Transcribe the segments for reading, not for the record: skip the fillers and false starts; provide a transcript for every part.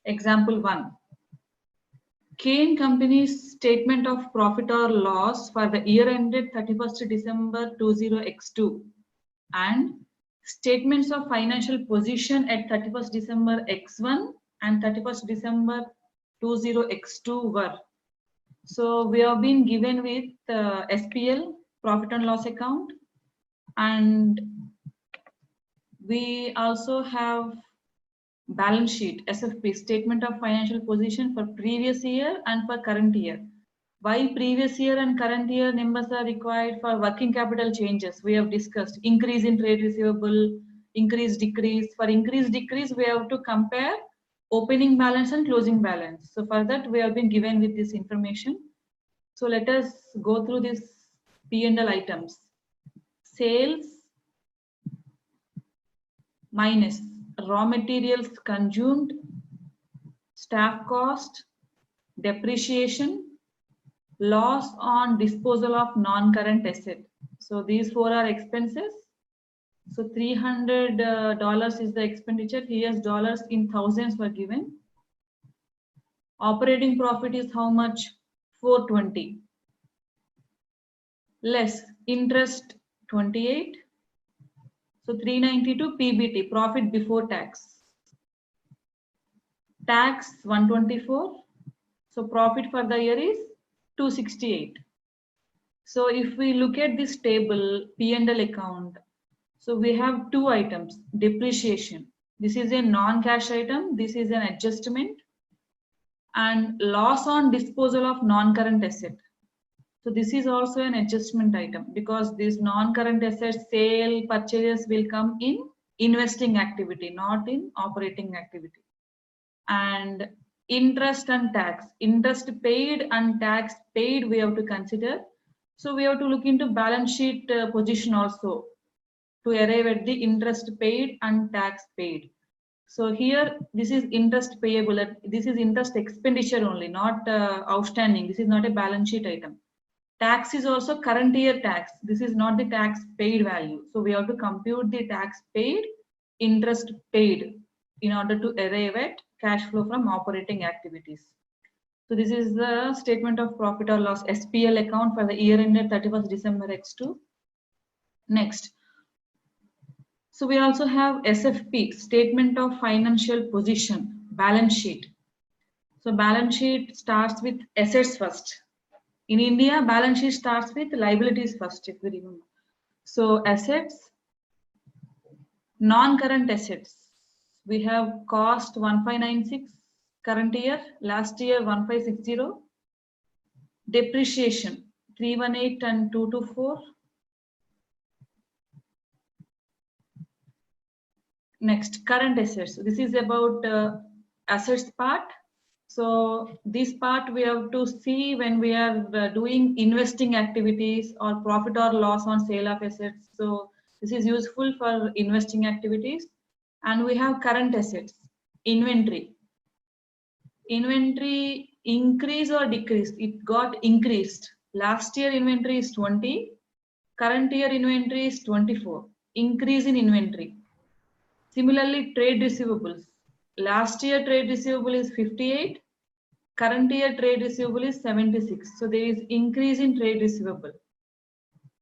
Example 1. Kane Company's statement of profit or loss for the year ended 31st December 20x2 and statements of financial position at 31st December x1 and 31st December 20x2 were. So we have been given with SPL, profit and loss account, and we also have balance sheet, SFP, statement of financial position for previous year and for current year. Why previous year and current year numbers are required? For working capital changes, we have discussed increase in trade receivable, increase, decrease. For increase, decrease, we have to compare opening balance and closing balance. So for that, we have been given with this information. So let us go through this P&L items. Sales minus raw materials consumed, staff cost, depreciation, loss on disposal of non-current asset. So these four are expenses. So $300 is the expenditure. Here's dollars in thousands were given. Operating profit is how much? 420. Less interest 28. So 392 PBT, profit before tax. Tax 124. So profit for the year is 268. So if we look at this table, P&L account, so we have two items, depreciation. This is a non-cash item. This is an adjustment. And loss on disposal of non-current asset. So this is also an adjustment item because this non-current asset sale purchases will come in investing activity, not in operating activity. And interest and tax, interest paid and tax paid we have to consider. So we have to look into balance sheet position also to arrive at the interest paid and tax paid. So here this is interest payable, this is interest expenditure only, not outstanding. This is not a balance sheet item. Tax is also current year tax. This is not the tax paid value. So we have to compute the tax paid, interest paid in order to arrive at cash flow from operating activities. So this is the statement of profit or loss, SPL account for the year ended 31st December x2. Next. So we also have SFP, statement of financial position, balance sheet. So balance sheet starts with assets first. In India, balance sheet starts with liabilities first, if we remember. So assets, non-current assets. We have cost 1596 current year, last year 1560. Depreciation 318 and 224. Next, current assets. This is about assets part. So this part we have to see when we are doing investing activities or profit or loss on sale of assets. So this is useful for investing activities. And we have current assets, inventory. Inventory increase or decrease? It got increased. Last year inventory is 20. Current year inventory is 24. Increase in inventory. Similarly, trade receivables. Last year trade receivable is 58. Current year trade receivable is 76. So there is increase in trade receivable.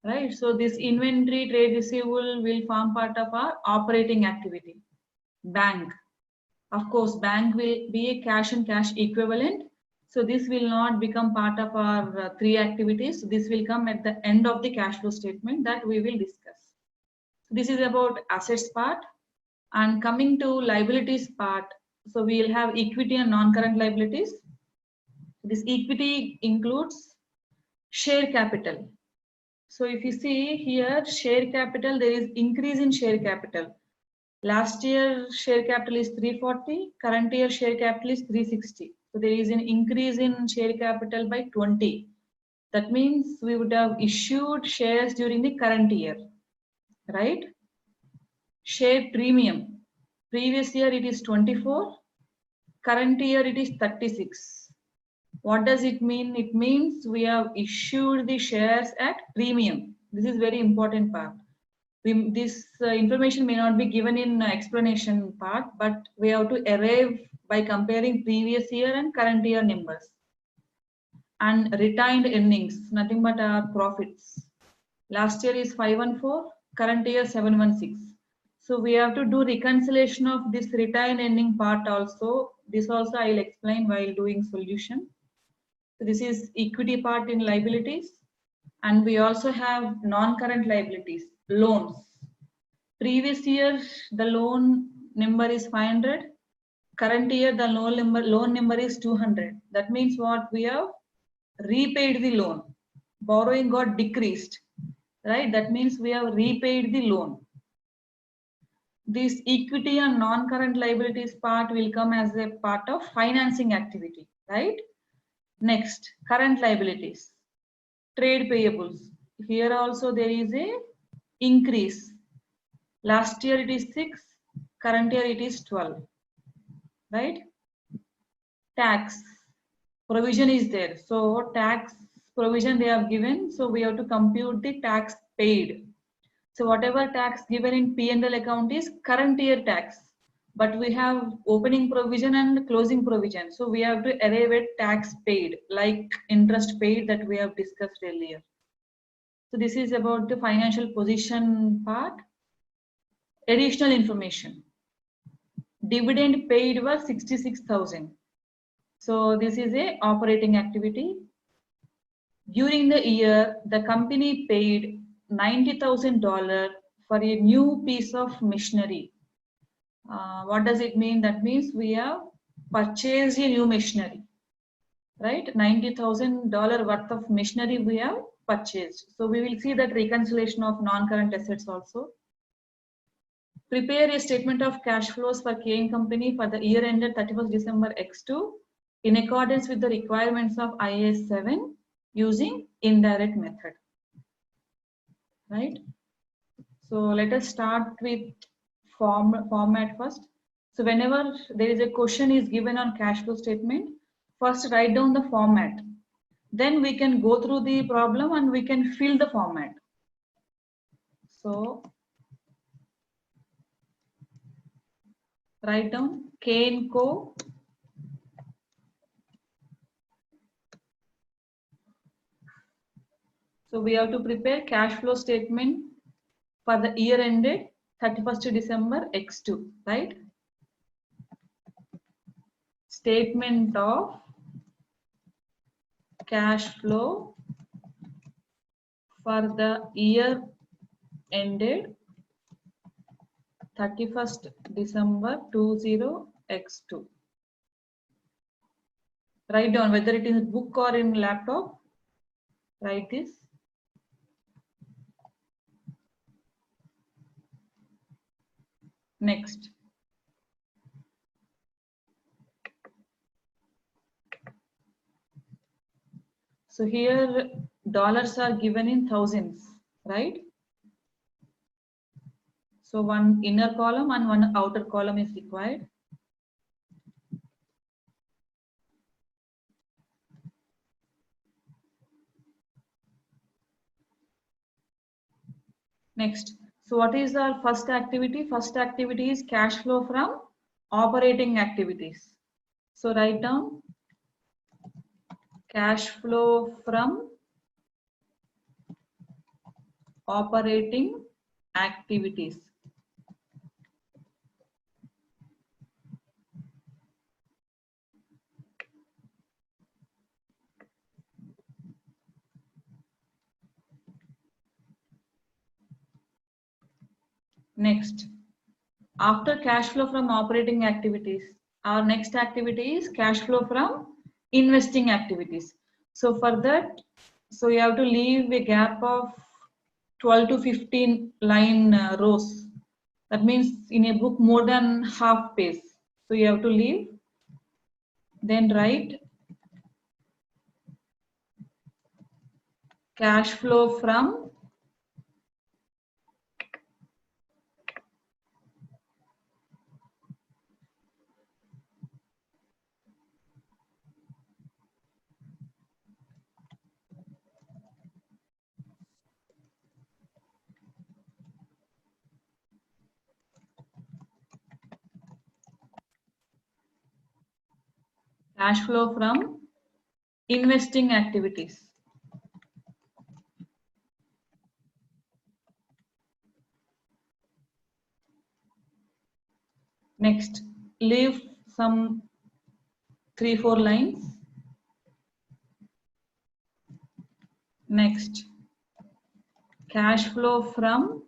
Right. So this inventory trade receivable will form part of our operating activity. Bank. Of course, bank will be a cash and cash equivalent. So this will not become part of our three activities. This will come at the end of the cash flow statement that we will discuss. This is about assets part. And coming to liabilities part, so we will have equity and non-current liabilities. This equity includes share capital. So if you see here, share capital, there is increase in share capital. Last year share capital is 340, current year share capital is 360. So there is an increase in share capital by 20. That means we would have issued shares during the current year, right? Share premium. Previous year it is 24, current year it is 36. What does it mean? It means we have issued the shares at premium. This is very important part. This information may not be given in explanation part, but we have to arrive by comparing previous year and current year numbers. And retained earnings, nothing but our profits. Last year is 514, current year 716. So we have to do reconciliation of this retained earning part also. This also I will explain while doing solution. So this is equity part in liabilities. And we also have non-current liabilities, loans. Previous year, the loan number is 500. Current year, the loan number is 200. That means what? We have repaid the loan. Borrowing got decreased, right? That means we have repaid the loan. This equity and non-current liabilities part will come as a part of financing activity, right? Next, current liabilities, trade payables. Here also there is a increase. Last year it is 6, current year it is 12, right? Tax provision is there. So tax provision they have given. So we have to compute the tax paid. So whatever tax given in P&L account is current year tax. But we have opening provision and closing provision. So we have to arrive at tax paid, like interest paid that we have discussed earlier. So this is about the financial position part. Additional information. Dividend paid was 66,000. So this is a operating activity. During the year, the company paid $90,000 for a new piece of machinery. What does it mean? That means we have purchased a new machinery, right? $90,000 worth of machinery we have purchased. So we will see that reconciliation of non-current assets also. Prepare a statement of cash flows for Kane Company for the year ended 31st December X2 in accordance with the requirements of IAS 7 using indirect method, right? So let us start with format first. So whenever there is a question is given on cash flow statement, first write down the format. Then we can go through the problem and we can fill the format. So write down Kane Co. So we have to prepare cash flow statement for the year ended 31st December X2, right? Statement of cash flow for the year ended 31st December 20X2. Write down whether it is book or in laptop. Write this. Next. So here dollars are given in thousands, right? So one inner column and one outer column is required. Next. So what is our first activity? First activity is cash flow from operating activities. So write down cash flow from operating activities. Next, after cash flow from operating activities, our next activity is cash flow from investing activities. So for that, so you have to leave a gap of 12 to 15 line rows. That means in a book more than half page. So you have to leave. Then write cash flow from cash flow from investing activities. Next, leave some 3-4 lines. Next, cash flow from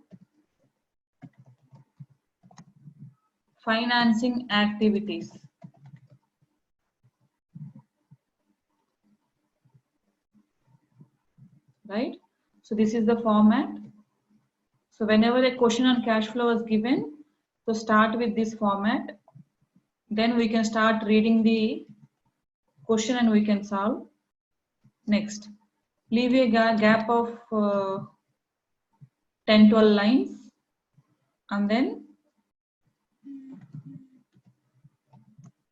financing activities. Right? So this is the format. So whenever a question on cash flow is given, so start with this format. Then we can start reading the question and we can solve. Next, leave a gap of 10-12 lines and then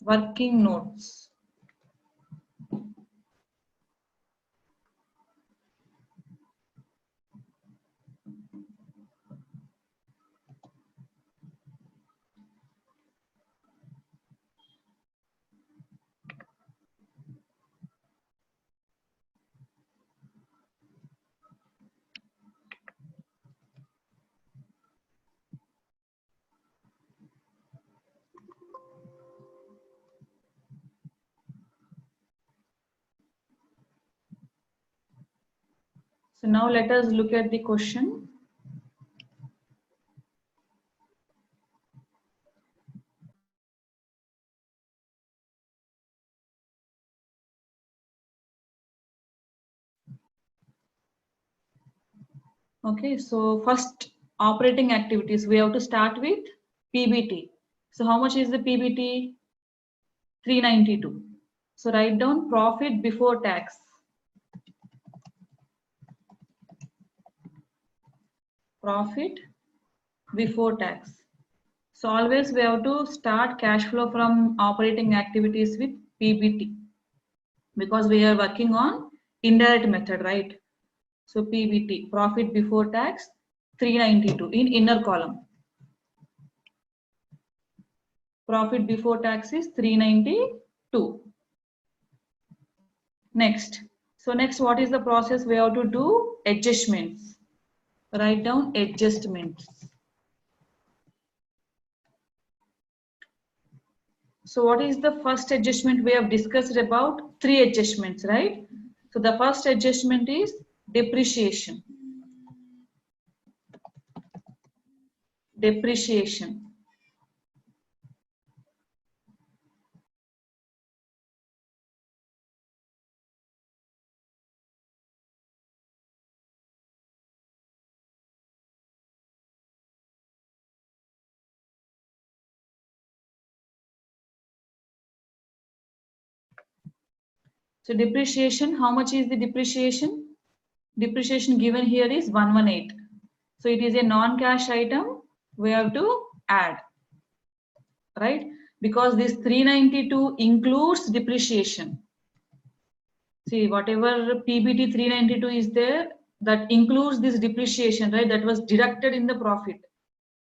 working notes. So now let us look at the question. Okay, so first operating activities, we have to start with PBT. So how much is the PBT? 392. So write down profit before tax. Profit before tax. So always we have to start cash flow from operating activities with PBT because we are working on indirect method, right? So PBT, profit before tax, 392 in inner column. Profit before tax is 392. Next. So next, what is the process? We have to do adjustments. Write down adjustments. So what is the first adjustment? We have discussed about 3 adjustments, right? So the first adjustment is depreciation. Depreciation. So depreciation, how much is the depreciation? Depreciation given here is 118. So it is a non-cash item. We have to add, right? Because this 392 includes depreciation. See, whatever PBT 392 is there, that includes this depreciation, right? That was deducted in the profit.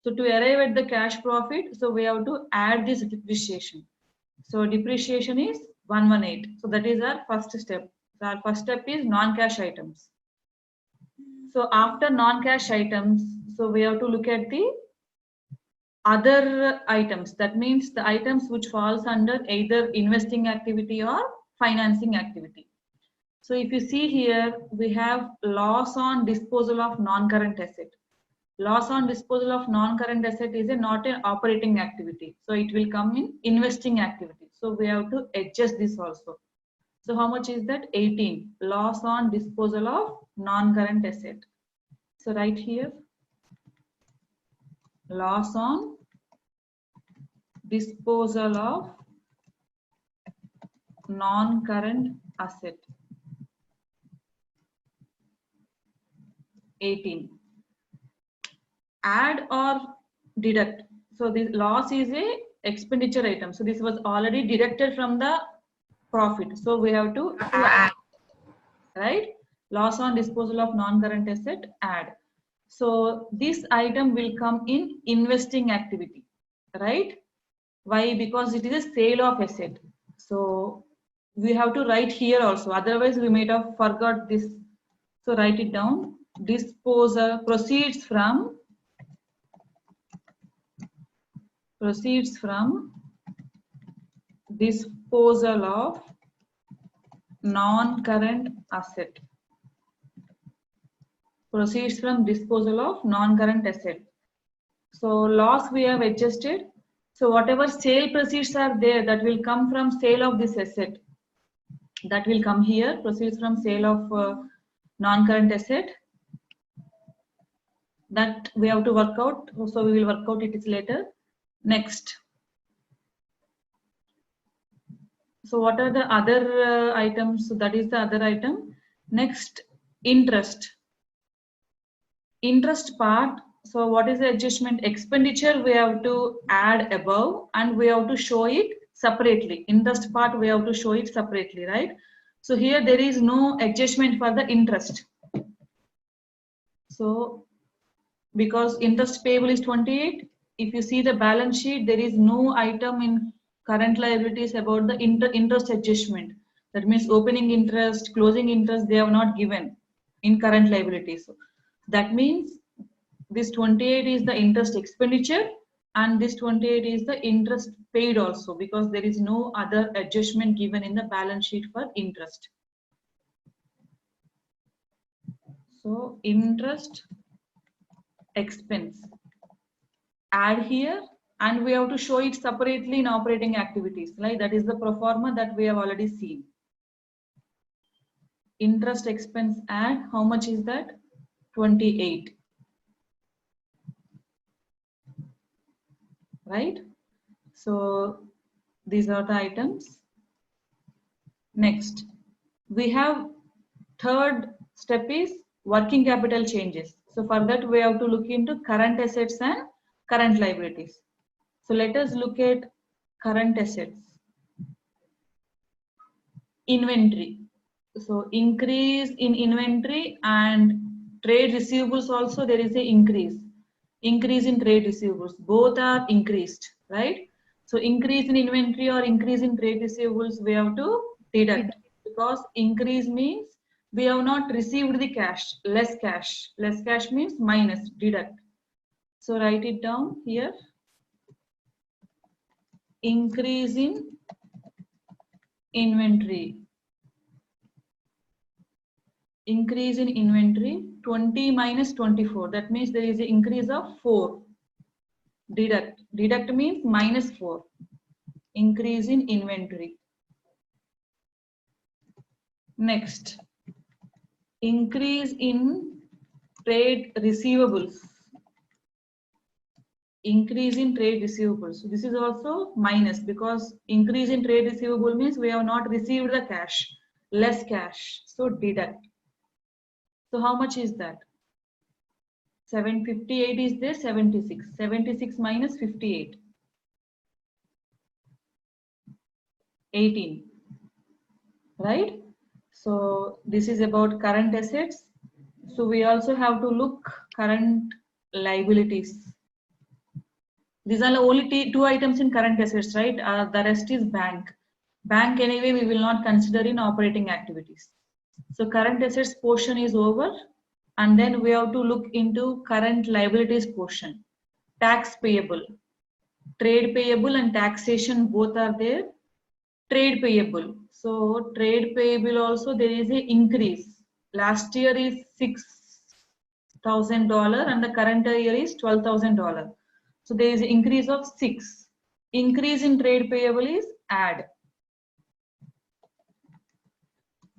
So to arrive at the cash profit, so we have to add this depreciation. So depreciation is 118. So that is our first step. So our first step is non-cash items. So after non-cash items, so we have to look at the other items. That means the items which falls under either investing activity or financing activity. So if you see here, we have loss on disposal of non-current asset. Loss on disposal of non-current asset is not an operating activity. So it will come in investing activity. So we have to adjust this also. So how much is that? 18. Loss on disposal of non-current asset. So right here, loss on disposal of non-current asset. 18. Add or deduct. So this loss is a expenditure item. So this was already deducted from the profit. So we have to add, right? Loss on disposal of non-current asset, add. So this item will come in investing activity, right? Why? Because it is a sale of asset. So we have to write here also, otherwise we might have forgot this. So write it down. Disposal proceeds from disposal of non-current asset. Proceeds from disposal of non-current asset. So loss we have adjusted. So whatever sale proceeds are there, that will come from sale of this asset. That will come here. Proceeds from sale of non-current asset. That we have to work out. So we will work out it later. Next. So what are the other items? So that is the other item. Next, interest. Interest part. So what is the adjustment? Expenditure we have to add above and we have to show it separately. Interest part we have to show it separately, right? So here there is no adjustment for the interest. So because interest payable is 28, if you see the balance sheet, there is no item in current liabilities about the interest adjustment. That means opening interest, closing interest, they have not given in current liabilities. So that means this 28 is the interest expenditure and this 28 is the interest paid also, because there is no other adjustment given in the balance sheet for interest. So interest expense, add here, and we have to show it separately in operating activities. Like that is the pro forma that we have already seen. Interest expense add, how much is that? 28. Right? So these are the items. Next, we have third step is working capital changes. So for that we have to look into current assets and current liabilities. So let us look at current assets. Inventory. So increase in inventory and trade receivables also there is a increase. Increase in trade receivables. Both are increased, right? So increase in inventory or increase in trade receivables we have to deduct, because increase means we have not received the cash, less cash. Less cash means minus, deduct. So write it down here. Increase in inventory. Increase in inventory, 20 minus 24. That means there is an increase of 4. Deduct. Deduct means minus 4. Increase in inventory. Next, increase in trade receivables. Increase in trade receivables. So this is also minus, because increase in trade receivable means we have not received the cash, less cash. So deduct. So how much is that? 758 is there, 76. 76 minus 58. 18. Right? So this is about current assets. So we also have to look current liabilities. These are only 2 items in current assets, right? The rest is bank. Bank anyway we will not consider in operating activities. So current assets portion is over, and then we have to look into current liabilities portion. Tax payable. Trade payable and taxation both are there. Trade payable. So trade payable also there is a increase. Last year is $6,000 and the current year is $12,000. So there is an increase of 6. Increase in trade payable is add.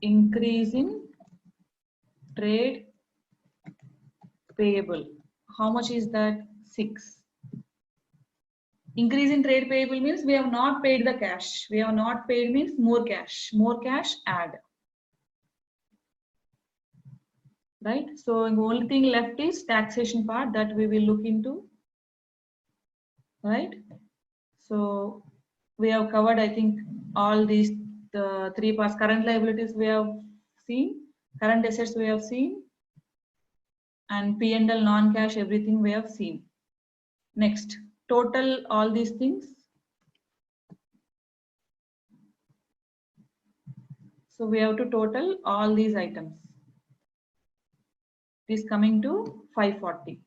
Increase in trade payable. How much is that? 6. Increase in trade payable means we have not paid the cash. We have not paid means more cash. More cash, add. Right? So the only thing left is taxation part that we will look into. Right? So we have covered, I think, all these 3 parts. Current liabilities we have seen. Current assets we have seen. And P&L, non-cash, everything we have seen. Next, total all these things. So we have to total all these items. It is coming to 540,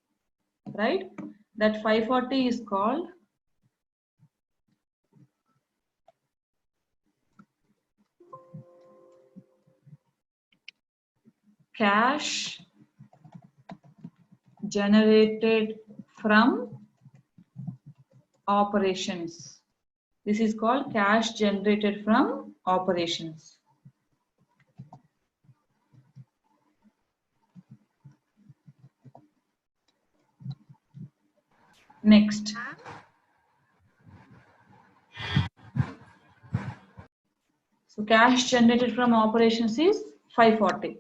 right? That 540 is called cash generated from operations. This is called cash generated from operations. Next. So cash generated from operations is 540.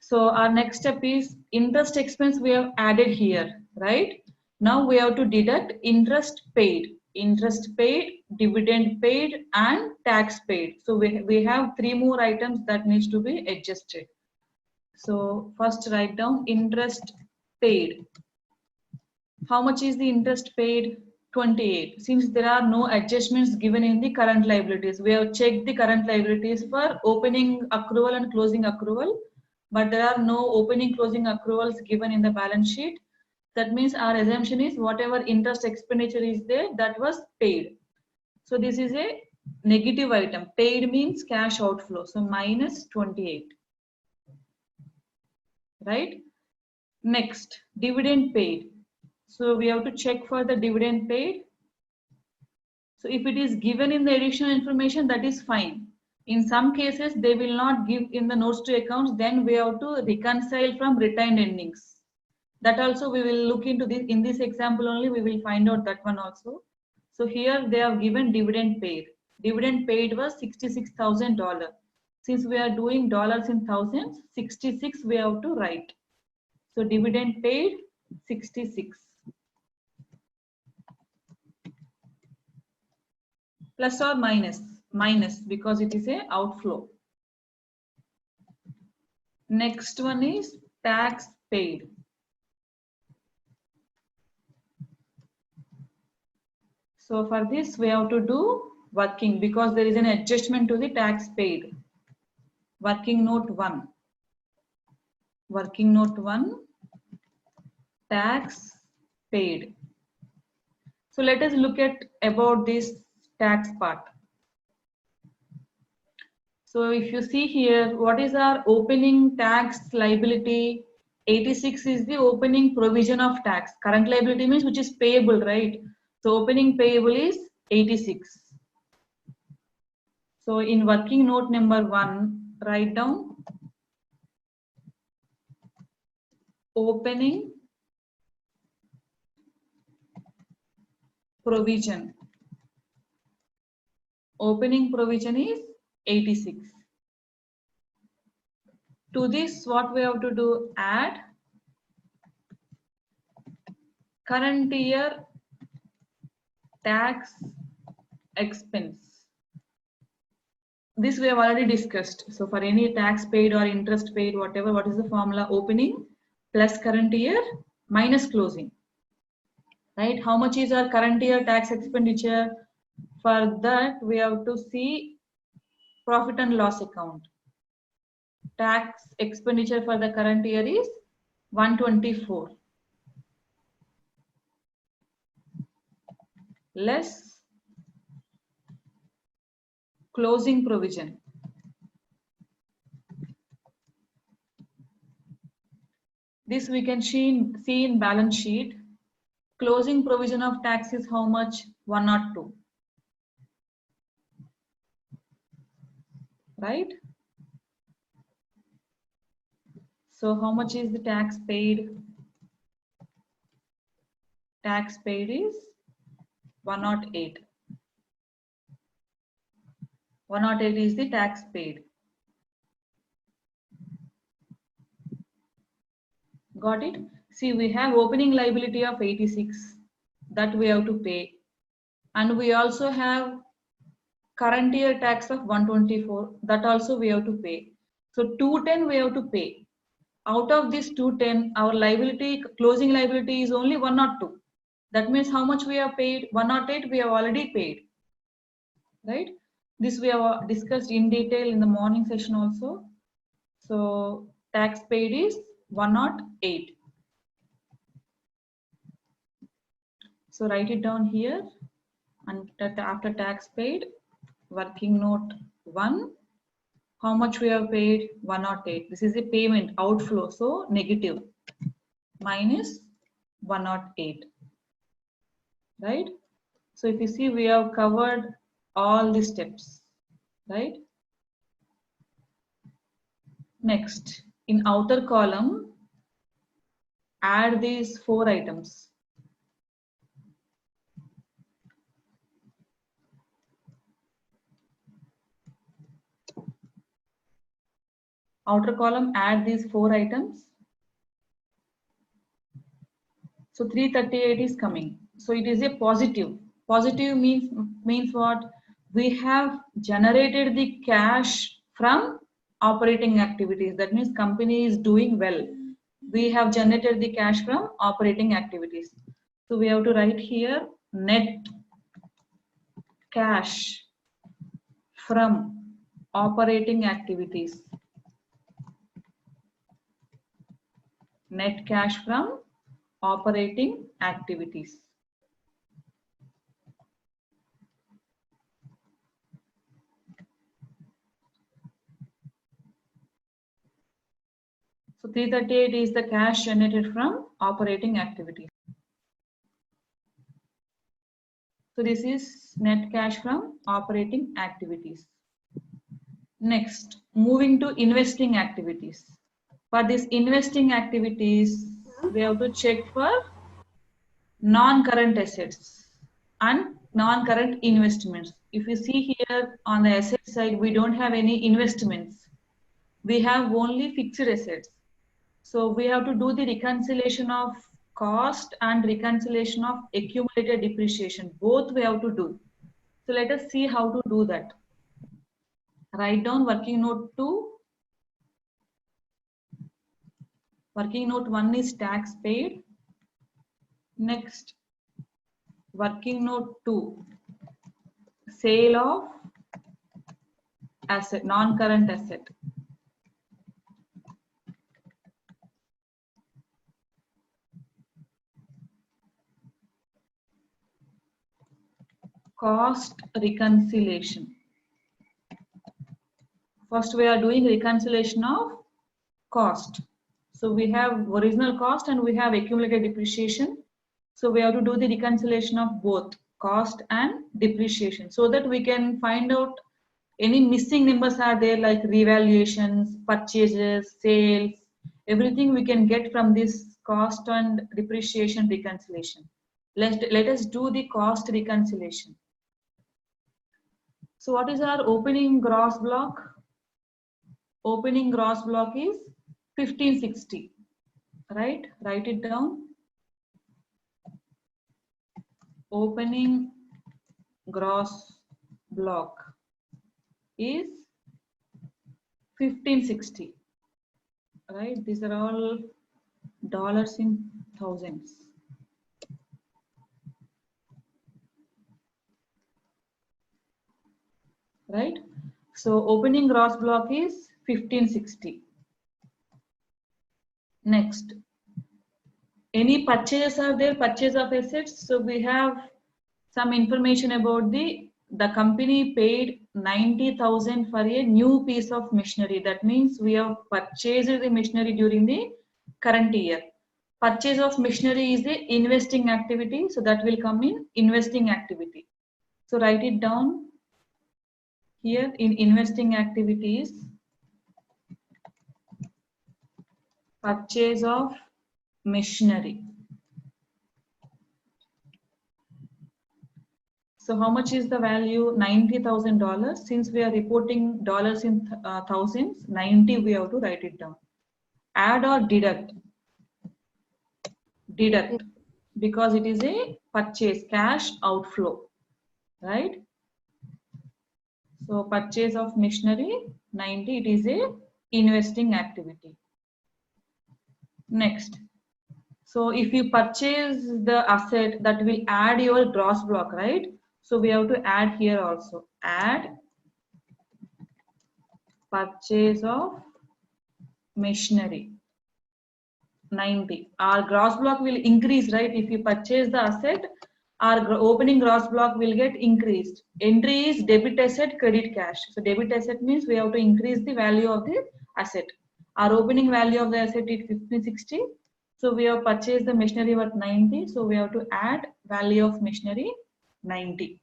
So our next step is interest expense we have added here, right? Now we have to deduct interest paid, dividend paid, and tax paid. So we have three more items that needs to be adjusted. So first write down interest paid. How much is the interest paid? 28. Since there are no adjustments given in the current liabilities, we have checked the current liabilities for opening accrual and closing accrual, but there are no opening closing accruals given in the balance sheet. That means our assumption is whatever interest expenditure is there, that was paid. So this is a negative item. Paid means cash outflow. So minus 28. Right? Next, dividend paid. So we have to check for the dividend paid. So if it is given in the additional information, that is fine. In some cases, they will not give in the notes to accounts, then we have to reconcile from retained earnings. That also we will look into this. In this example only, we will find out that one also. So here they have given dividend paid. Dividend paid was $66,000. Since we are doing dollars in thousands, 66 we have to write. So dividend paid 66. Plus or minus? Minus, because it is a outflow. Next one is tax paid. So for this we have to do working, because there is an adjustment to the tax paid. Working note 1. Working note 1, tax paid. So let us look at about this tax part. So if you see here, what is our opening tax liability? 86 is the opening provision of tax. Current liability means which is payable, right? So opening payable is 86. So in working note number 1, write down opening provision. Opening provision is 86. To this, what we have to do? Add current year tax expense. This we have already discussed. So for any tax paid or interest paid, whatever, what is the formula? Opening plus current year minus closing. Right? How much is our current year tax expenditure? For that, we have to see profit and loss account. Tax expenditure for the current year is 124. Less closing provision. This we can see in balance sheet. Closing provision of tax is how much? 102. Right? So how much is the tax paid? Tax paid is 108. 108 is the tax paid. Got it? See, we have opening liability of 86 that we have to pay. And we also have current year tax of 124 that also we have to pay. So 210 we have to pay. Out of this 210, our liability, closing liability is only 102. That means how much we have paid? 108 we have already paid. Right? This we have discussed in detail in the morning session also. So tax paid is 108. So write it down here, and after tax paid, working note 1, how much we have paid? 108. This is a payment outflow, so negative, minus 108, right? So if you see, we have covered all the steps, right? Next, in outer column, add these 4 items. Outer column, add these 4 items. So 338 is coming. So it is a positive. Positive means what? We have generated the cash from operating activities. That means company is doing well. We have generated the cash from operating activities. So we have to write here net cash from operating activities. Net cash from operating activities. So 338 is the cash generated from operating activities. So this is net cash from operating activities. Next, moving to investing activities. For this investing activities, we have to check for non-current assets and non-current investments. If you see here on the asset side, we don't have any investments. We have only fixed assets. So we have to do the reconciliation of cost and reconciliation of accumulated depreciation. Both we have to do. So let us see how to do that. Write down working note 2. Working note 1 is tax paid. Next, working note 2, sale of asset, non-current asset. Cost reconciliation. First, we are doing reconciliation of cost. So we have original cost and we have accumulated depreciation. So we have to do the reconciliation of both cost and depreciation so that we can find out any missing numbers are there, like revaluations, purchases, sales, everything we can get from this cost and depreciation reconciliation. Let us do the cost reconciliation. So what is our opening gross block? Opening gross block is 1560, right? Write it down. Opening gross block is 1560, right? These are all dollars in thousands. Right? So opening gross block is 1560. Next, any purchases are there, purchase of assets. So we have some information about the company paid 90,000 for a new piece of machinery. That means we have purchased the machinery during the current year. Purchase of machinery is the investing activity. So that will come in investing activity. So write it down here in investing activities. Purchase of machinery. So how much is the value? $90,000. Since we are reporting dollars in thousands, 90 we have to write it down. Add or deduct? Deduct, because it is a purchase, cash outflow, right? So purchase of machinery 90, it is a investing activity. Next, so if you purchase the asset, that will add your gross block, right? So we have to add here also. Add purchase of machinery 90. Our gross block will increase, right? If you purchase the asset, our opening gross block will get increased. Entry is debit asset, credit cash. So debit asset means we have to increase the value of the asset. Our opening value of the asset is 1560. So we have purchased the machinery worth 90. So we have to add value of machinery 90.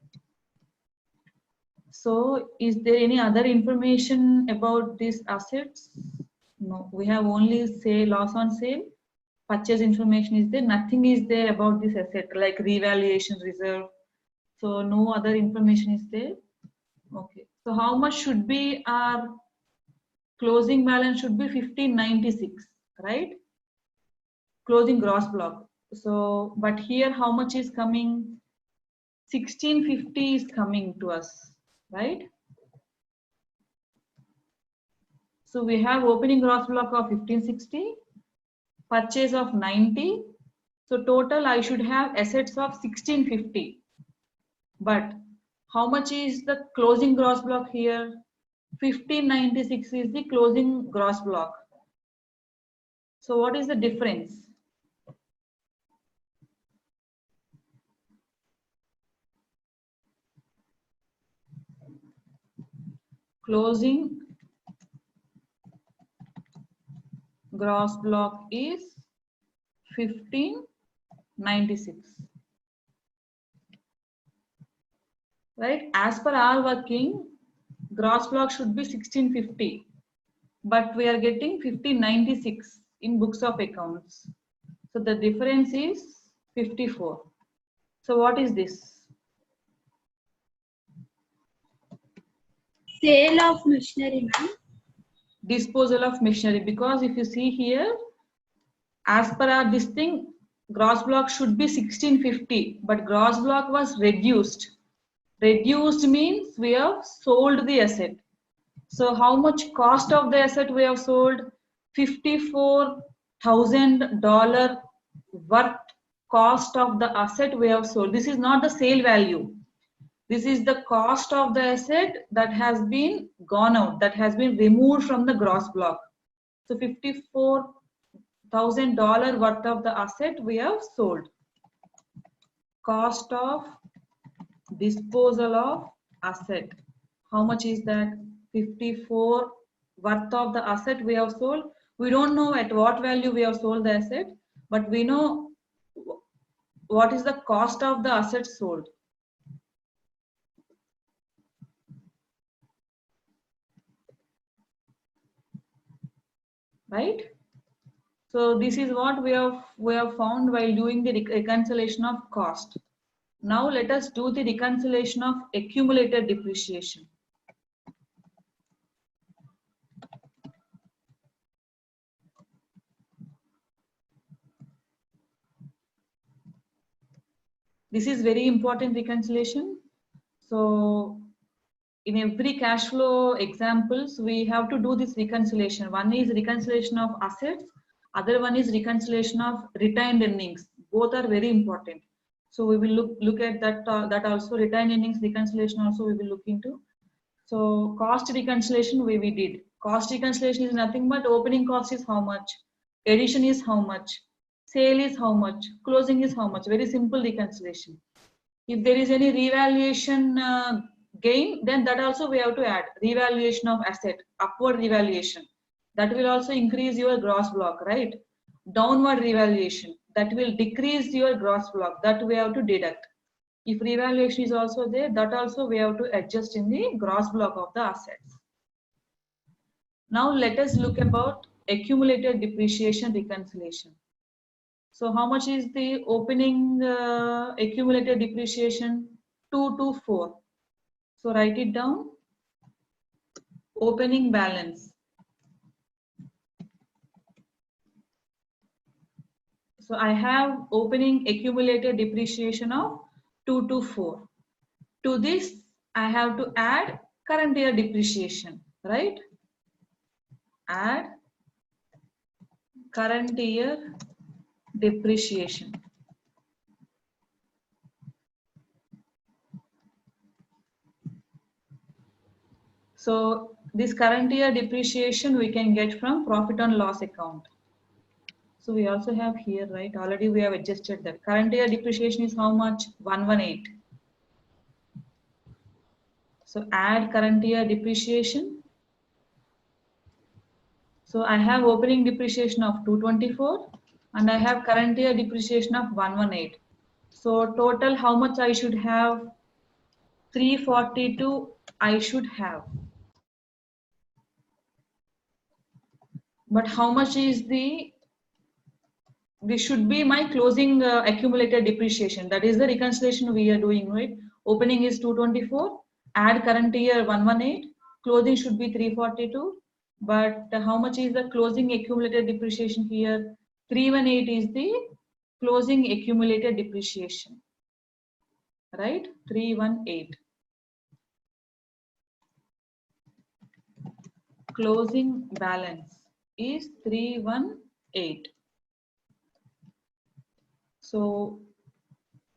So is there any other information about these assets? No, we have only say loss on sale. Purchase information is there. Nothing is there about this asset like revaluation reserve. So no other information is there. Okay. So how much should be our closing balance? Should be 1596, right? Closing gross block. So, but here how much is coming? 1650 is coming to us, right? So we have opening gross block of 1560, purchase of 90. So total I should have assets of 1650. But how much is the closing gross block here? 1596 is the closing gross block. So what is the difference? Closing gross block is 1596. Right? As per our working, gross block should be 1650. But we are getting 1596 in books of accounts. So the difference is 54. So what is this? Sale of machinery, ma'am. Disposal of machinery, because if you see here, as per our this thing, gross block should be 1650, but gross block was reduced. Reduced means we have sold the asset. So how much cost of the asset we have sold? $54,000 worth cost of the asset we have sold. This is not the sale value. This is the cost of the asset that has been gone out, that has been removed from the gross block. So $54,000 worth of the asset we have sold. Cost of disposal of asset. How much is that? 54 worth of the asset we have sold. We don't know at what value we have sold the asset, but we know what is the cost of the asset sold. Right? So this is what we have found while doing the reconciliation of cost. Now let us do the reconciliation of accumulated depreciation. This is very important reconciliation. So in every cash flow examples, we have to do this reconciliation. One is reconciliation of assets, other one is reconciliation of retained earnings. Both are very important. So we will look at that, that also. Retained earnings reconciliation also we will look into. So cost reconciliation we did. Cost reconciliation is nothing but opening cost is how much, addition is how much, sale is how much, closing is how much. Very simple reconciliation. If there is any revaluation gain, then that also we have to add. Revaluation of asset, upward revaluation. That will also increase your gross block, right? Downward revaluation, that will decrease your gross block. That we have to deduct. If revaluation is also there, that also we have to adjust in the gross block of the assets. Now let us look about accumulated depreciation reconciliation. So how much is the opening accumulated depreciation? 224. So write it down. Opening balance. So I have opening accumulated depreciation of 224. To this, I have to add current year depreciation, right? Add current year depreciation. So this current year depreciation we can get from profit and loss account. So we also have here, right? Already we have adjusted that. Current year depreciation is how much? 118. So add current year depreciation. So I have opening depreciation of 224 and I have current year depreciation of 118. So total how much I should have? 342 I should have. But how much is this should be my closing accumulated depreciation. That is the reconciliation we are doing, right? Opening is 224, add current year 118, closing should be 342. But how much is the closing accumulated depreciation here? 318 is the closing accumulated depreciation, right? 318. Closing balance is 318. So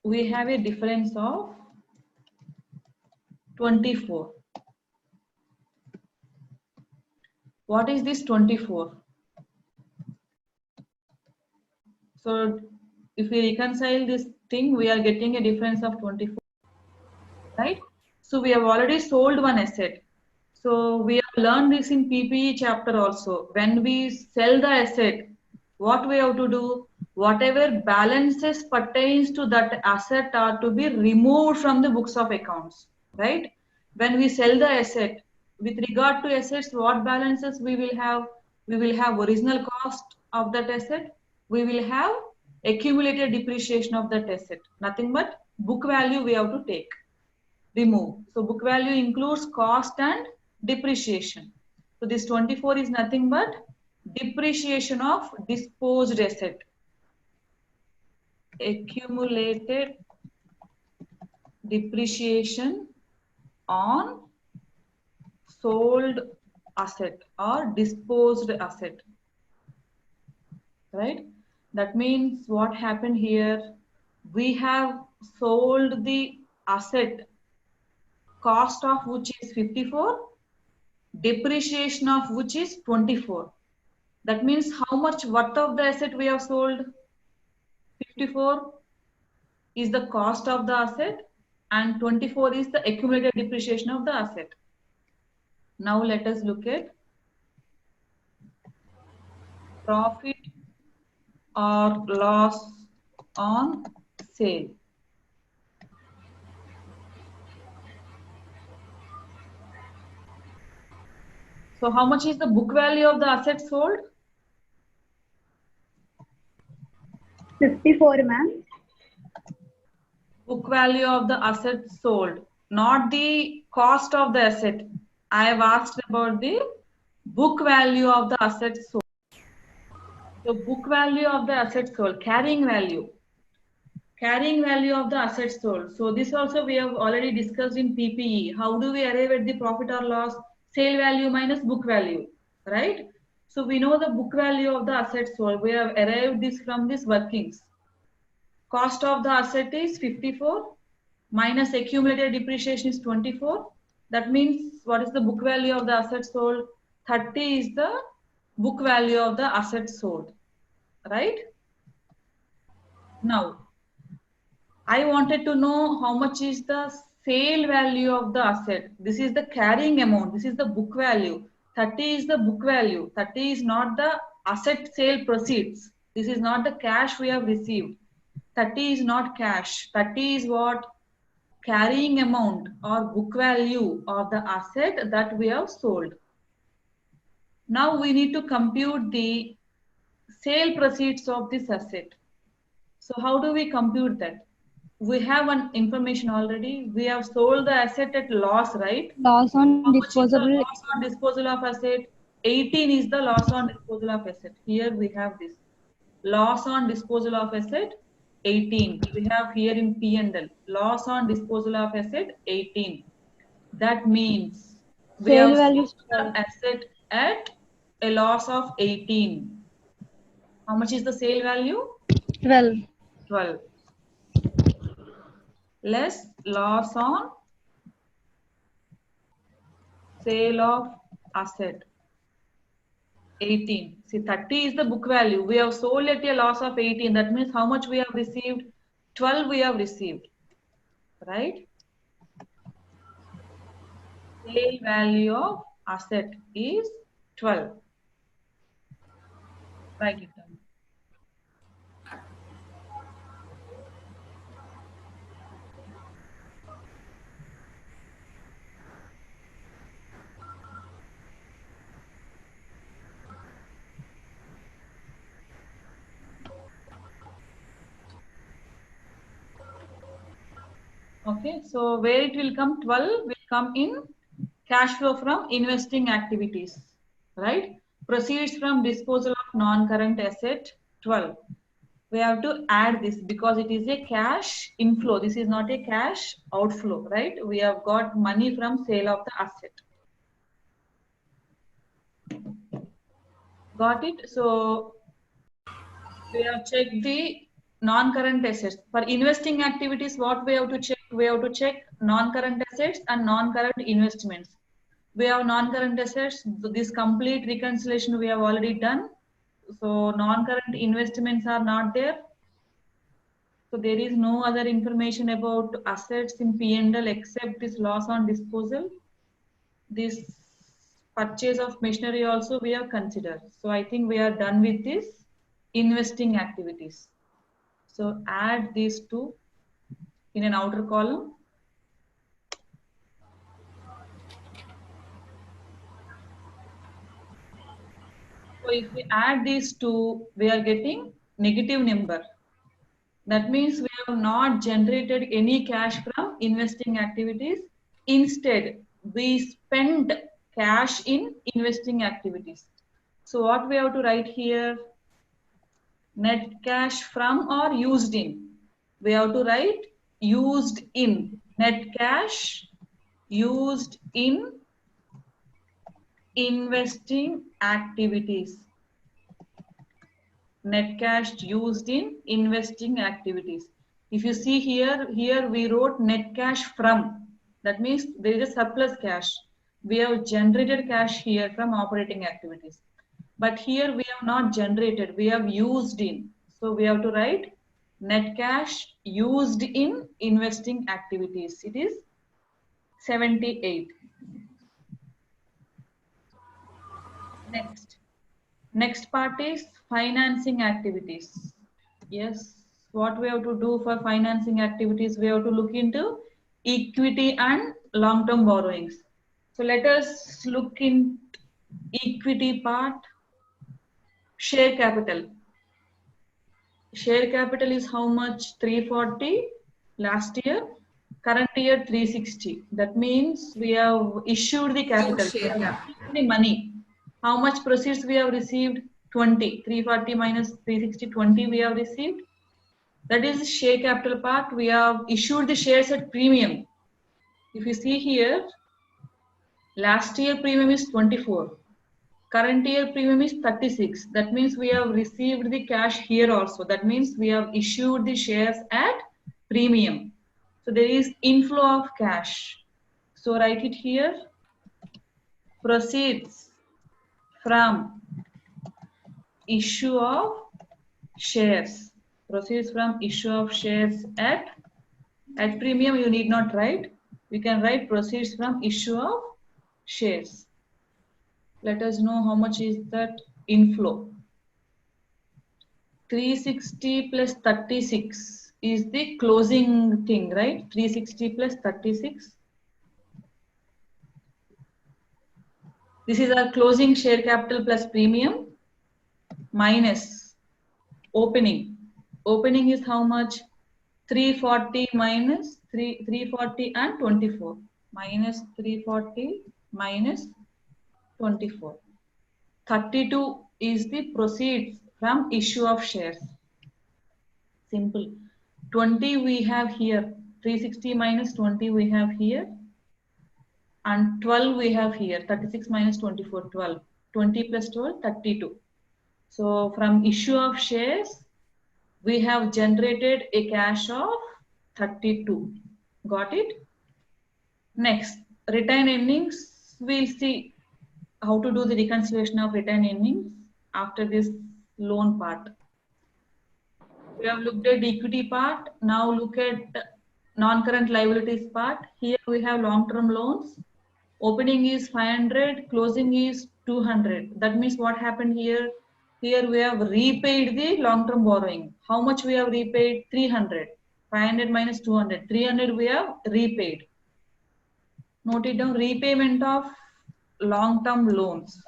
we have a difference of 24. What is this 24? So if we reconcile this thing, we are getting a difference of 24, right? So we have already sold one asset. So we have learned this in PPE chapter also. When we sell the asset, what we have to do? Whatever balances pertains to that asset are to be removed from the books of accounts, right? When we sell the asset, with regard to assets, what balances we will have? We will have original cost of that asset. We will have accumulated depreciation of that asset. Nothing but book value we have to take, remove. So book value includes cost and depreciation. So this 24 is nothing but depreciation of disposed asset. Accumulated depreciation on sold asset or disposed asset, right? That means what happened here? We have sold the asset, cost of which is 54, depreciation of which is 24. That means how much worth of the asset we have sold? 54 is the cost of the asset and 24 is the accumulated depreciation of the asset. Now let us look at profit or loss on sale. So how much is the book value of the asset sold? 54, ma'am. Book value of the asset sold, not the cost of the asset. I have asked about the book value of the asset sold. So book value of the asset sold, carrying value of the asset sold. So this also we have already discussed in PPE. How do we arrive at the profit or loss? Sale value minus book value, right? So we know the book value of the asset sold. We have arrived this from this workings. Cost of the asset is 54 minus accumulated depreciation is 24. That means what is the book value of the asset sold? 30 is the book value of the asset sold, right? Now, I wanted to know how much is the sale value of the asset. This is the carrying amount. This is the book value. 30 is the book value. 30 is not the asset sale proceeds. This is not the cash we have received. 30 is not cash. 30 is what? Carrying amount or book value of the asset that we have sold. Now we need to compute the sale proceeds of this asset. So how do we compute that? We have one information already. We have sold the asset at loss, right? Loss on How much is the disposable. loss on disposal of asset? 18 is the loss on disposal of asset. Here we have this. Loss on disposal of asset, 18. We have here in P&L. Loss on disposal of asset, 18. That means we Sale have value sold the asset at a loss of 18. How much is the sale value? 12. 12. Less loss on sale of asset 18. See, 30 is the book value. We have sold at a loss of 18. That means how much we have received? 12 we have received, right? Sale value of asset is 12. Write it down. Okay, so where it will come, 12 will come in cash flow from investing activities, right? Proceeds from disposal of non-current asset, 12. We have to add this because it is a cash inflow. This is not a cash outflow, right? We have got money from sale of the asset. Got it? So we have checked the non-current assets. For investing activities, what we have to check? We have to check non-current assets and non-current investments. We have non-current assets. This complete reconciliation we have already done. So non-current investments are not there. So there is no other information about assets in P&L except this loss on disposal. This purchase of machinery also we have considered. So I think we are done with this investing activities. So add these two in an outer column. So if we add these two, we are getting negative number. That means we have not generated any cash from investing activities. Instead, we spend cash in investing activities. So what we have to write here? Net cash from or used in. We have to write used in. Net cash used in investing activities. Net cash used in investing activities. If you see here we wrote net cash from. That means there is a surplus cash. We have generated cash here from operating activities. But here we have not generated, we have used in. So we have to write net cash used in investing activities. It is 78. Next part is financing activities. Yes, what we have to do for financing activities, we have to look into equity and long-term borrowings. So let us look in equity part. Share capital. Share capital is how much? 340 last year. Current year 360. That means we have issued the capital. Share capital. The money. How much proceeds we have received? 20. 340 minus 360, 20 we have received. That is share capital part. We have issued the shares at premium. If you see here, last year premium is 24. Current year premium is 36. That means we have received the cash here also. That means we have issued the shares at premium. So there is inflow of cash. So write it here. Proceeds from issue of shares. Proceeds from issue of shares at premium. You need not write. We can write proceeds from issue of shares. Let us know how much is that inflow. 360 plus 36 is the closing thing, right? 360 plus 36. This is our closing share capital plus premium minus opening. Opening is how much? 340 minus 340 and 24. Minus 340 minus 24. 32 is the proceeds from issue of shares. Simple. 20 we have here. 360 minus 20 we have here. And 12 we have here. 36 minus 24, 12. 20 plus 12, 32. So from issue of shares, we have generated a cash of 32. Got it? Next, retained earnings, we'll see how to do the reconciliation of retained earnings after this loan part. We have looked at equity part. Now look at non-current liabilities part. Here we have long-term loans. Opening is 500, closing is 200. That means what happened here? Here we have repaid the long-term borrowing. How much we have repaid? 300. 500 minus 200. 300 we have repaid. Note it down. Repayment of long-term loans.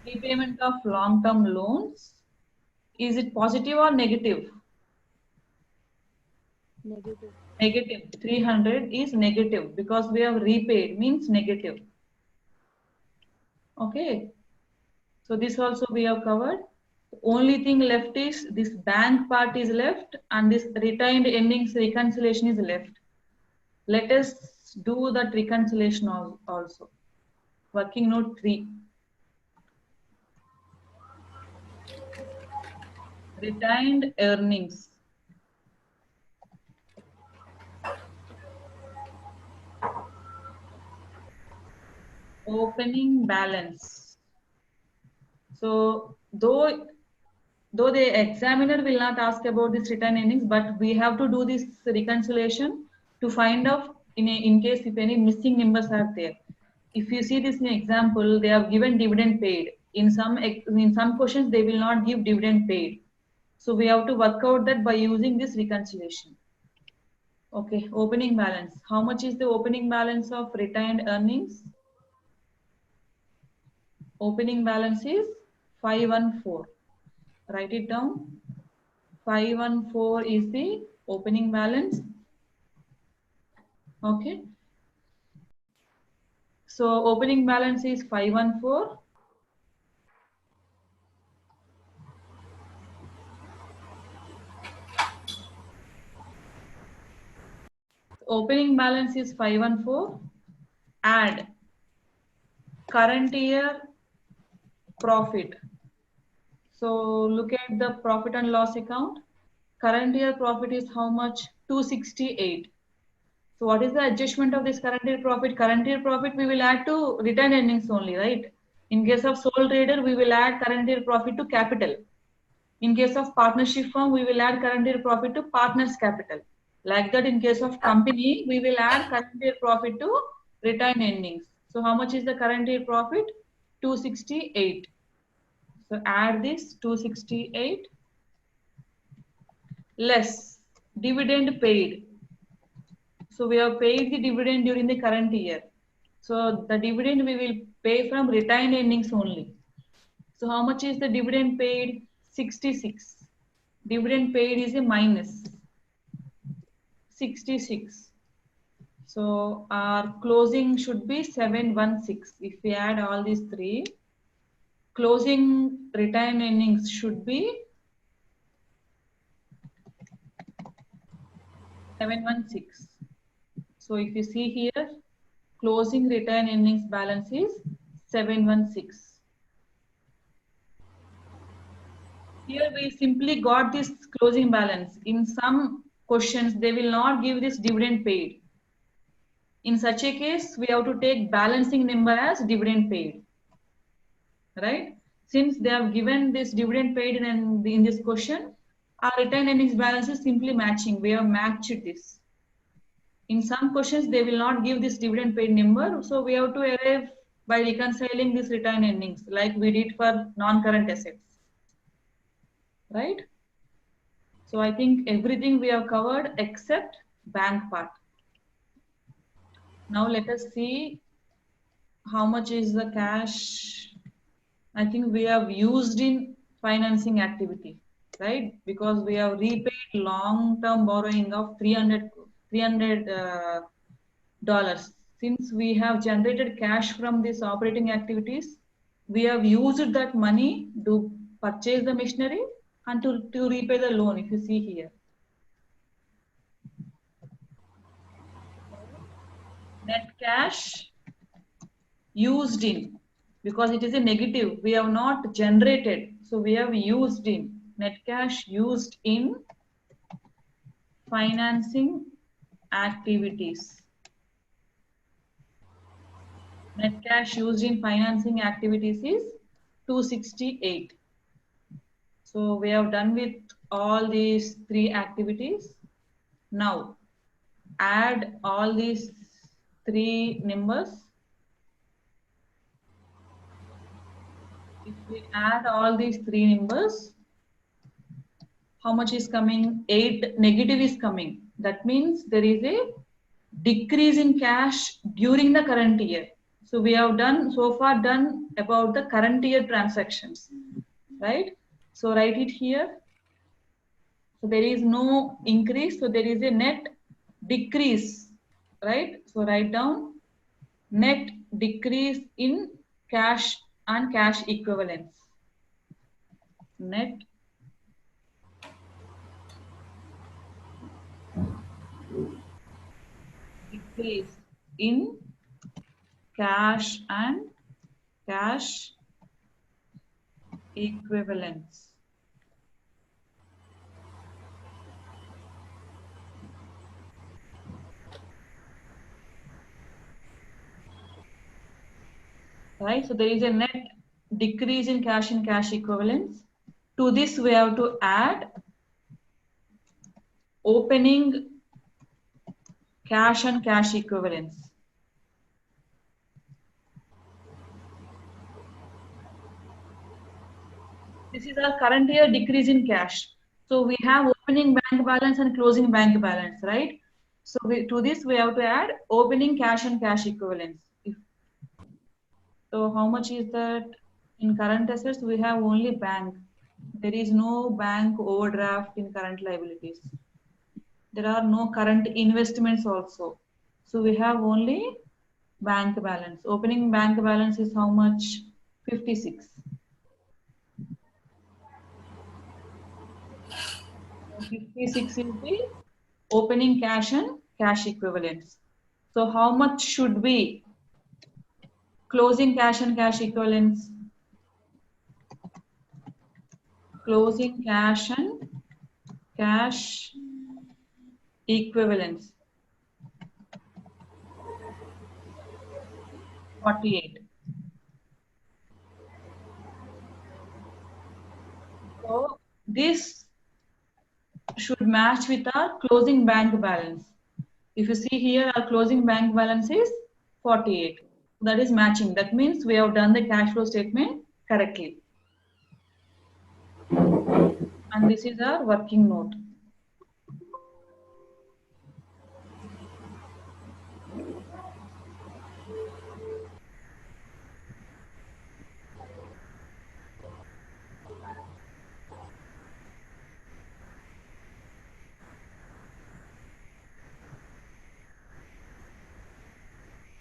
Repayment of long-term loans. Is it positive or negative? Negative. Negative. 300 is negative because we have repaid, means negative. Okay. So this also we have covered. The only thing left is this bank part is left and this retained earnings reconciliation is left. Let us do that reconciliation also. Working note 3. Retained earnings. Opening balance. So though the examiner will not ask about this retained earnings, but we have to do this reconciliation to find out in case if any missing numbers are there. If you see this in example, they have given dividend paid. In some questions, they will not give dividend paid. So we have to work out that by using this reconciliation. Okay, opening balance. How much is the opening balance of retained earnings? Opening balance is 514. Write it down. 514 is the opening balance. Okay. So opening balance is 514. Opening balance is 514. Add current year profit. So look at the profit and loss account. Current year profit is how much? 268. So what is the adjustment of this current year profit? Current year profit we will add to retained earnings only, right? In case of sole trader, we will add current year profit to capital. In case of partnership firm, we will add current year profit to partners capital. Like that, in case of company, we will add current year profit to retained earnings. So how much is the current year profit? 268. So add this 268 less dividend paid. So we have paid the dividend during the current year. So the dividend we will pay from retained earnings only. So how much is the dividend paid? 66. Dividend paid is a minus 66. So our closing should be 716. If we add all these three, closing retained earnings should be 716. So if you see here, closing retained earnings balance is 716. Here we simply got this closing balance. In some questions, they will not give this dividend paid. In such a case, we have to take balancing number as dividend paid. Right? Since they have given this dividend paid in this question, our retained earnings balance is simply matching. We have matched this. In some questions, they will not give this dividend paid number. So we have to arrive by reconciling this retained earnings like we did for non-current assets. Right? So I think everything we have covered except bank part. Now let us see how much is the cash. I think we have used in financing activity, right? Because we have repaid long-term borrowing of $300. Since we have generated cash from these operating activities, we have used that money to purchase the machinery and to repay the loan, if you see here. Net cash used in, because it is a negative, we have not generated, so we have used in. Net cash used in financing activities. Net cash used in financing activities is 268. So we have done with all these three activities. Now add all these three numbers. If we add all these three numbers, how much is coming? 8 negative is coming. That means there is a decrease in cash during the current year. So we have done so far done about the current year transactions, right? So write it here. So there is no increase. So there is a net decrease, right? So write down net decrease in cash and cash equivalents. Net decrease in cash and cash equivalents. Right, so there is a net decrease in cash and cash equivalents. To this we have to add opening cash and cash equivalents. This is our current year decrease in cash. So we have opening bank balance and closing bank balance, right? So to this we have to add opening cash and cash equivalents. So how much is that? In current assets we have only bank. There is no bank overdraft in current liabilities. There are no current investments also. So we have only bank balance. Opening bank balance is how much? 56. 56 is the opening cash and cash equivalents. So how much should be closing cash and cash equivalents? Closing cash and cash equivalents. 48. So this should match with our closing bank balance. If you see here, our closing bank balance is 48. That is matching. That means we have done the cash flow statement correctly. And this is our working note.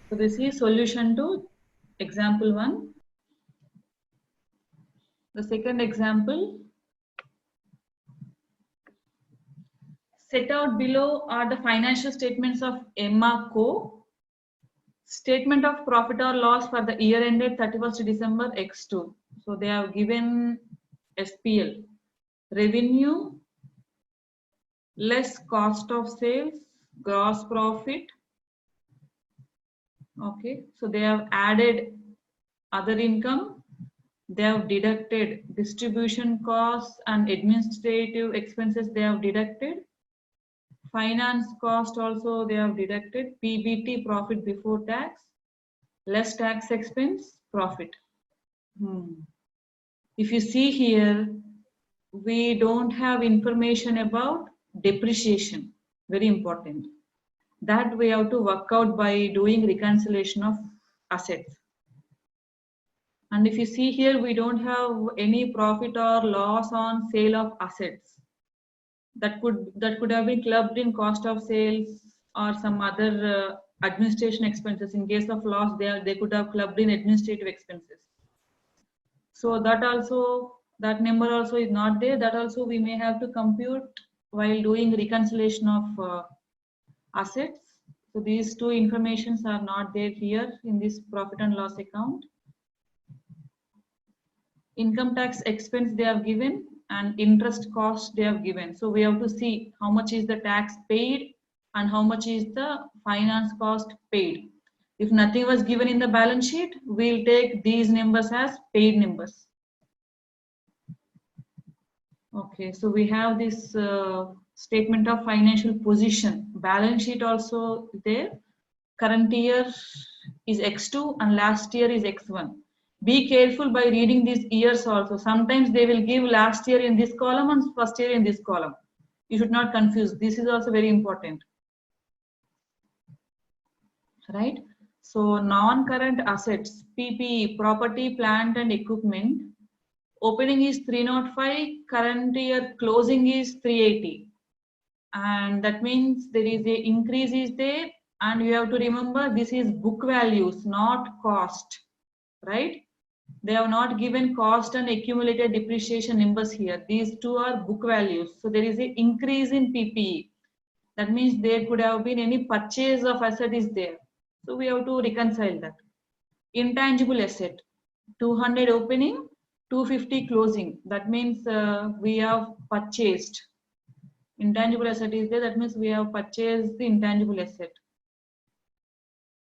So this is solution to example 1. The second example, set out below are the financial statements of Emma Co. Statement of profit or loss for the year ended 31st December X2. So they have given SPL. Revenue less cost of sales, gross profit. Okay, so they have added other income. They have deducted distribution costs and administrative expenses. They have deducted finance cost also. They have deducted PBT, profit before tax, less tax expense, profit. If you see here, we don't have information about depreciation. Very important. That we have to work out by doing reconciliation of assets. And if you see here, we don't have any profit or loss on sale of assets. That could have been clubbed in cost of sales or some other administration expenses. In case of loss, they could have clubbed in administrative expenses. So that number also is not there. That also we may have to compute while doing reconciliation of assets. So these two informations are not there here in this profit and loss account. Income tax expense they have given and interest cost they have given. So we have to see how much is the tax paid and how much is the finance cost paid. If nothing was given in the balance sheet, we'll take these numbers as paid numbers. Okay, so we have this statement of financial position. Balance sheet also there. Current year is X2 and last year is X1. Be careful by reading these years also. Sometimes they will give last year in this column and first year in this column. You should not confuse. This is also very important. Right? So non-current assets, PPE, property, plant and equipment. Opening is 305, current year closing is 380. And that means there is a increase is there, and you have to remember this is book values, not cost, right? They have not given cost and accumulated depreciation numbers here. These two are book values. So there is an increase in PPE. That means there could have been any purchase of asset is there. So we have to reconcile that. Intangible asset, 200 opening, 250 closing. That means we have purchased. Intangible asset is there. That means we have purchased the intangible asset.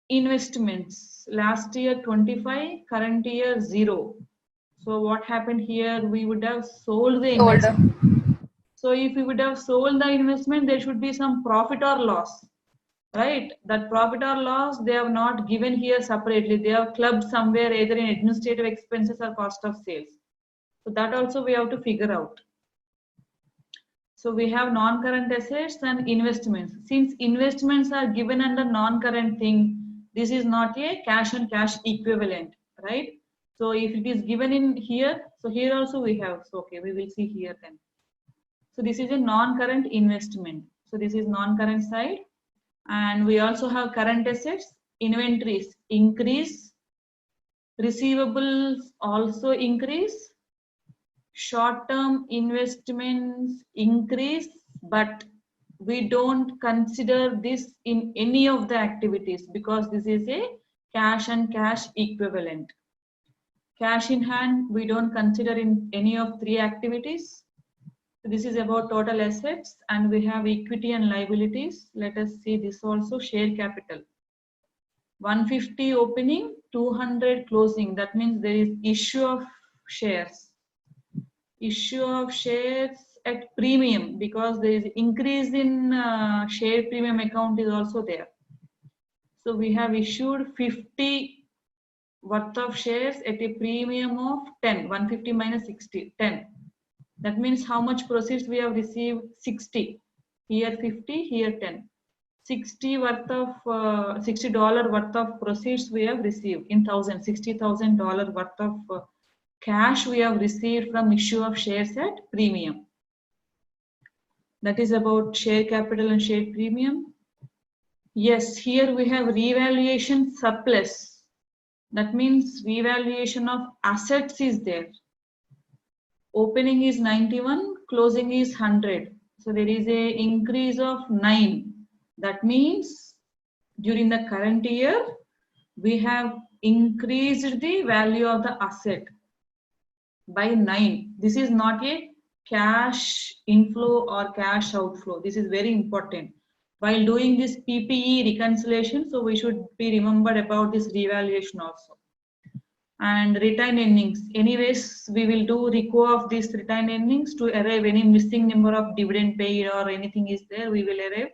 Investments, last year 25, current year 0. So what happened here? We would have sold the investment. So if we would have sold the investment, there should be some profit or loss, right? That profit or loss, they have not given here separately. They have clubbed somewhere either in administrative expenses or cost of sales. So that also we have to figure out. So we have non-current assets and investments. Since investments are given under non-current thing, this is not a cash and cash equivalent, right? So if it is given in here, so here also we have, so okay, we will see here then. So this is a non-current investment. So this is non-current side. And we also have current assets, inventories increase, receivables also increase, short-term investments increase, but we don't consider this in any of the activities because this is a cash and cash equivalent. Cash in hand, we don't consider in any of three activities. This is about total assets, and we have equity and liabilities. Let us see this also, share capital. 150 opening, 200 closing. That means there is issue of shares. Issue of shares at premium because there is increase in share premium account is also there. So we have issued 50 worth of shares at a premium of 10, 150 minus 60, 10. That means how much proceeds we have received? 60. Here 50, here 10. 60 worth of $60 worth of proceeds we have received in $60,000 worth of cash we have received from issue of shares at premium. That is about share capital and share premium. Yes, here we have revaluation surplus. That means revaluation of assets is there. Opening is 91, closing is 100. So there is a increase of 9. That means during the current year, we have increased the value of the asset by 9. This is not a cash inflow or cash outflow. This is very important. While doing this PPE reconciliation, so we should be remembered about this revaluation also. And retained earnings. Anyways, we will do reco of these retained earnings to arrive any missing number of dividend paid or anything is there, we will arrive.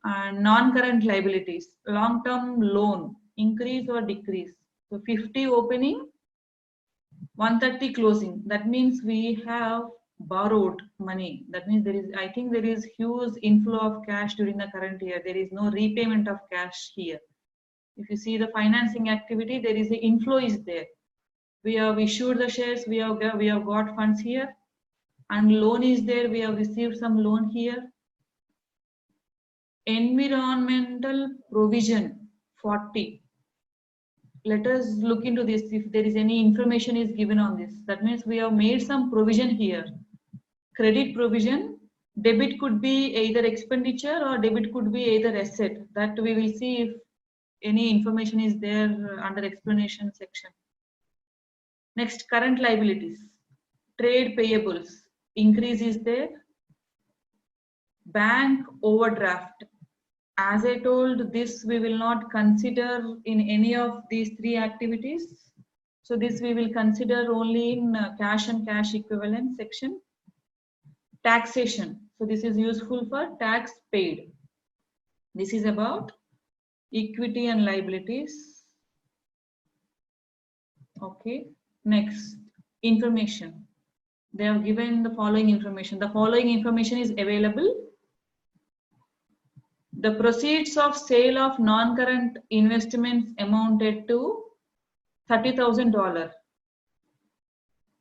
And non-current liabilities, long-term loan, increase or decrease. So 50 opening, 130 closing. That means we have borrowed money. That means there is, I think there is huge inflow of cash during the current year. There is no repayment of cash here. If you see the financing activity, there is the inflow is there. We have issued the shares, we have got funds here, and loan is there. We have received some loan here. Environmental provision 40. Let us look into this if there is any information is given on this. That means we have made some provision here. Credit provision, debit could be either expenditure or debit could be either asset. That we will see if any information is there under explanation section. Next, current liabilities. Trade payables, increase is there. bank overdraft. As I told, this we will not consider in any of these three activities. So this we will consider only in cash and cash equivalent section. Taxation. So this is useful for tax paid. This is about equity and liabilities. Okay. Next, information. They have given the following information. The following information is available. The proceeds of sale of non-current investments amounted to $30,000.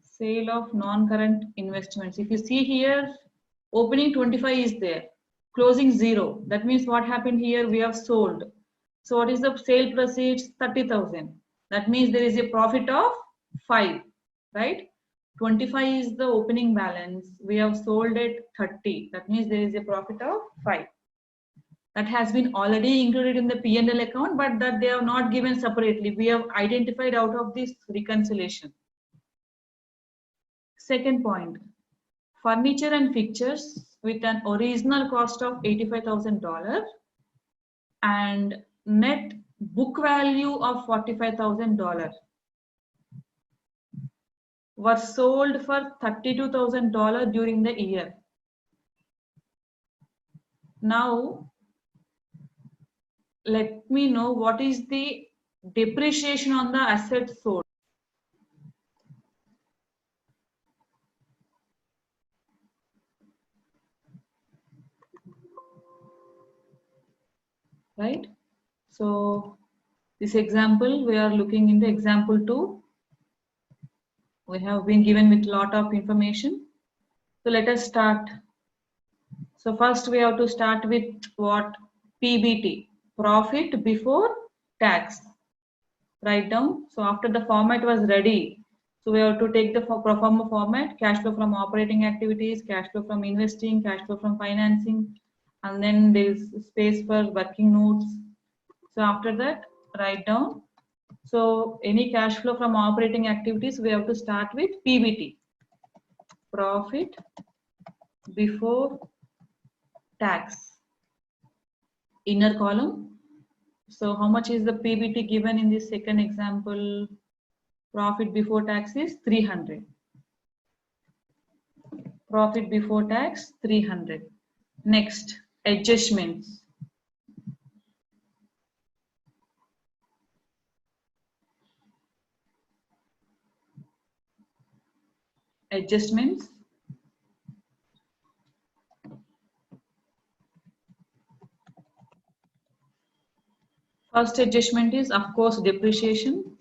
Sale of non-current investments. If you see here, opening 25 is there, closing 0. That means what happened here? We have sold. So what is the sale proceeds? 30,000. That means there is a profit of 5, right? 25 is the opening balance. We have sold at 30. That means there is a profit of 5. That has been already included in the P&L account, but that they have not given separately. We have identified out of this reconciliation. Second point, furniture and fixtures with an original cost of $85,000 and net book value of $45,000 were sold for $32,000 during the year. Now, let me know what is the depreciation on the assets sold. Right? So this example, we are looking into example 2. We have been given with lot of information. So let us start. So first we have to start with what? PBT, profit before tax. Write down. So after the format was ready, so we have to take the pro forma format: cash flow from operating activities, cash flow from investing, cash flow from financing, and then there is space for working notes. So after that, write down. So any cash flow from operating activities, we have to start with PBT, profit before tax. Inner column. So how much is the PBT given in this second example? Profit before tax is 300. Profit before tax 300. Next, adjustments. Adjustments. First adjustment is, of course, depreciation.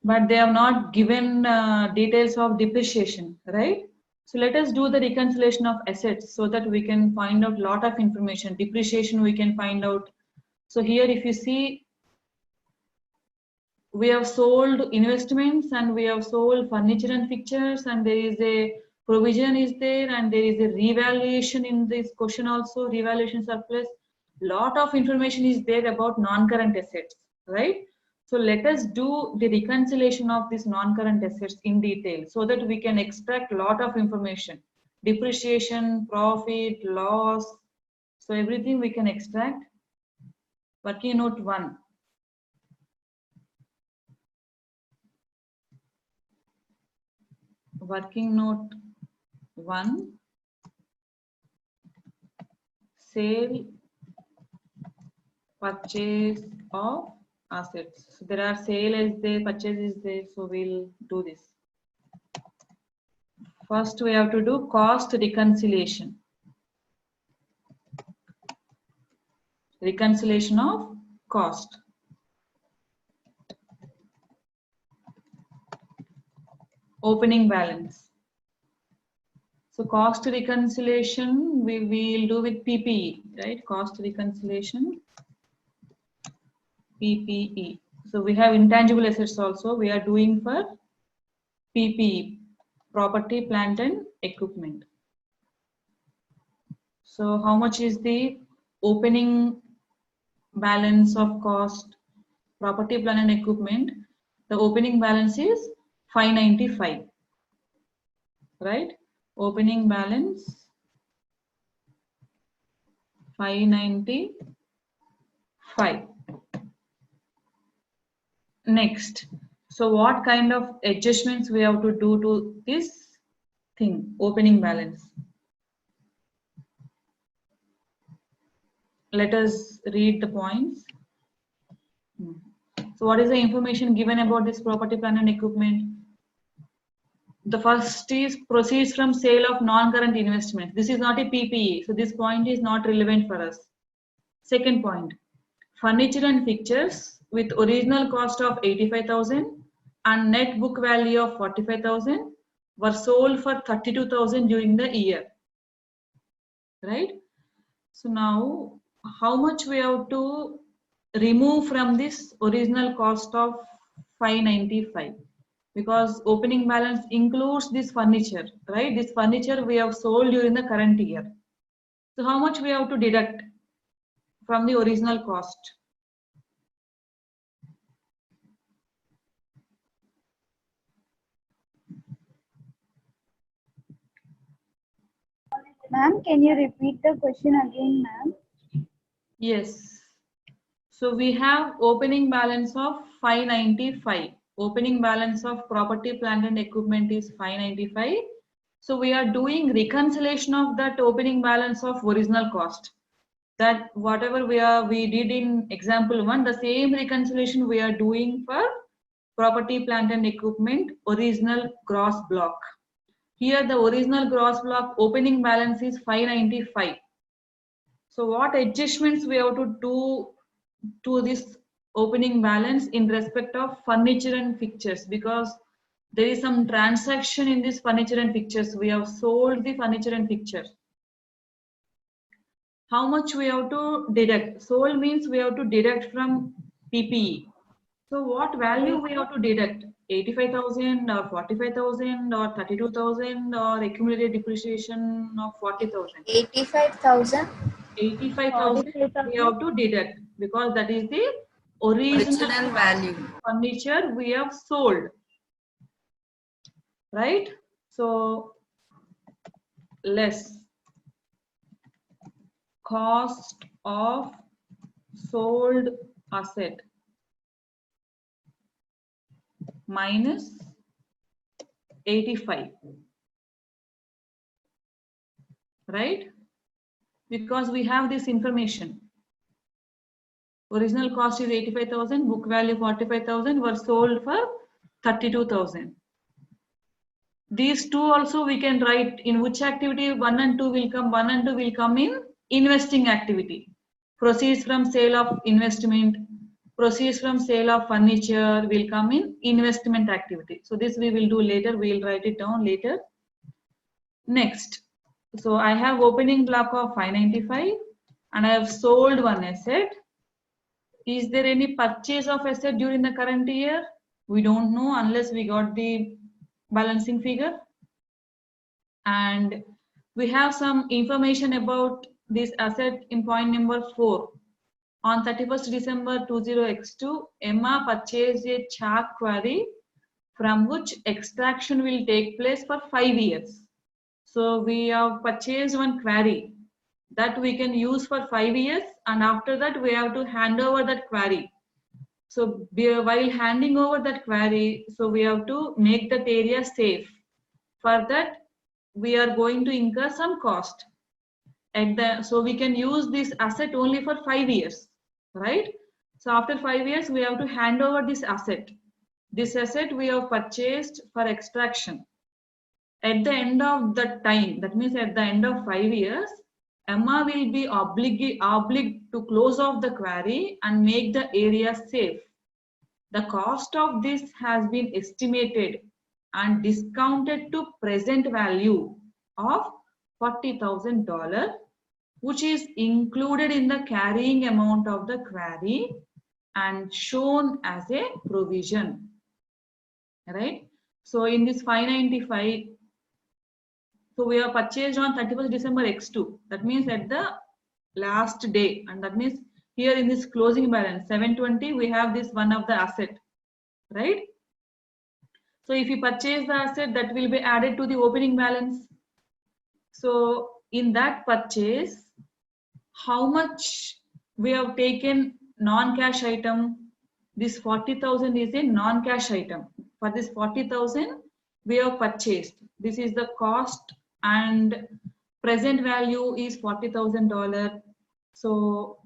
But they have not given details of depreciation, right? So let us do the reconciliation of assets so that we can find out lot of information. Depreciation we can find out. So here if you see, we have sold investments and we have sold furniture and fixtures, and there is a provision is there, and there is a revaluation in this question also, revaluation surplus. Lot of information is there about non-current assets, right? So let us do the reconciliation of these non-current assets in detail so that we can extract a lot of information. Depreciation, profit, loss. So everything we can extract. Working note 1. Working note 1. Sale, purchase of assets. So there are sale is there, purchase is there, so we'll do this. First we have to do cost reconciliation. Reconciliation of cost. Opening balance. So cost reconciliation we will do with PPE, right? Cost reconciliation, PPE. So we have intangible assets also. We are doing for PPE, property, plant and equipment. So how much is the opening balance of cost, property, plant and equipment? The opening balance is 595. right? Opening balance 595. Next, so what kind of adjustments we have to do to this thing, opening balance? Let us read the points. So what is the information given about this property, plant and equipment? The first is proceeds from sale of non-current investments. This is not a PPE, so this point is not relevant for us. Second point, furniture and fixtures with original cost of 85,000 and net book value of 45,000 were sold for 32,000 during the year, right? So now, how much we have to remove from this original cost of 595? Because opening balance includes this furniture, right? This furniture we have sold during the current year. So how much we have to deduct from the original cost? Ma'am, can you repeat the question again, ma'am? Yes. So we have opening balance of 595. Opening balance of property, plant and equipment is 595. So we are doing reconciliation of that opening balance of original cost. That whatever we did in example 1, the same reconciliation we are doing for property, plant and equipment original gross block. Here the original gross block opening balance is 595. So what adjustments we have to do to this opening balance in respect of furniture and fixtures, because there is some transaction in this furniture and fixtures. We have sold the furniture and fixtures. How much we have to deduct? Sold means we have to deduct from PPE. So what value we have to deduct? 85,000 or 45,000 or 32,000 or accumulated depreciation of 40,000? 85,000. 85,000 we have to deduct because that is the original value. furniture we have sold, right? So less cost of sold asset minus 85, right? Because we have this information. Original cost is 85,000, book value 45,000, were sold for 32,000. These two also we can write in which activity 1 and 2 will come. 1 and 2 will come in investing activity. Proceeds from sale of investment, proceeds from sale of furniture will come in investment activity. So this we will do later. We will write it down later. Next, so I have opening block of 595 and I have sold one asset. Is there any purchase of asset during the current year? We don't know unless we got the balancing figure. And we have some information about this asset in point number 4. On 31st December 20x2, Emma purchased a chalk quarry from which extraction will take place for 5 years. So we have purchased one quarry that we can use for 5 years, and after that we have to hand over that quarry. So while handing over that quarry, so we have to make that area safe. For that, we are going to incur some cost. So we can use this asset only for 5 years, right? So after 5 years, we have to hand over this asset. This asset we have purchased for extraction. At the end of the time, that means at the end of 5 years, Emma will be obliged to close off the quarry and make the area safe. The cost of this has been estimated and discounted to present value of $40,000, which is included in the carrying amount of the quarry and shown as a provision, right? So in this 595, so we have purchased on 31st December X2. That means at the last day, and that means here in this closing balance 720, we have this one of the asset, right? So if you purchase the asset, that will be added to the opening balance. So in that purchase, how much we have taken non-cash item? This 40,000 is a non-cash item. For this 40,000, we have purchased. This is the cost and present value is $40,000. So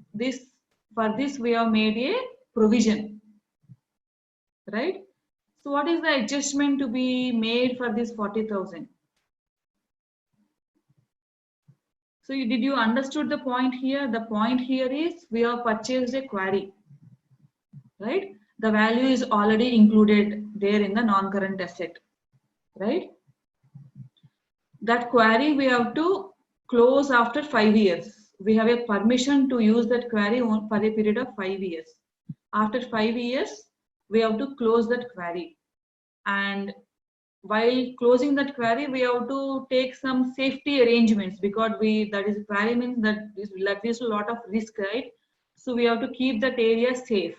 for this we have made a provision, right? So what is the adjustment to be made for this 40,000? So did you understood the point here? The point here is we have purchased a quarry, right? The value is already included there in the non-current asset, right? That quarry we have to close after 5 years. We have a permission to use that quarry for a period of 5 years. After 5 years, we have to close that quarry. And while closing that quarry, we have to take some safety arrangements because quarry means that is a lot of risk, right? So we have to keep that area safe.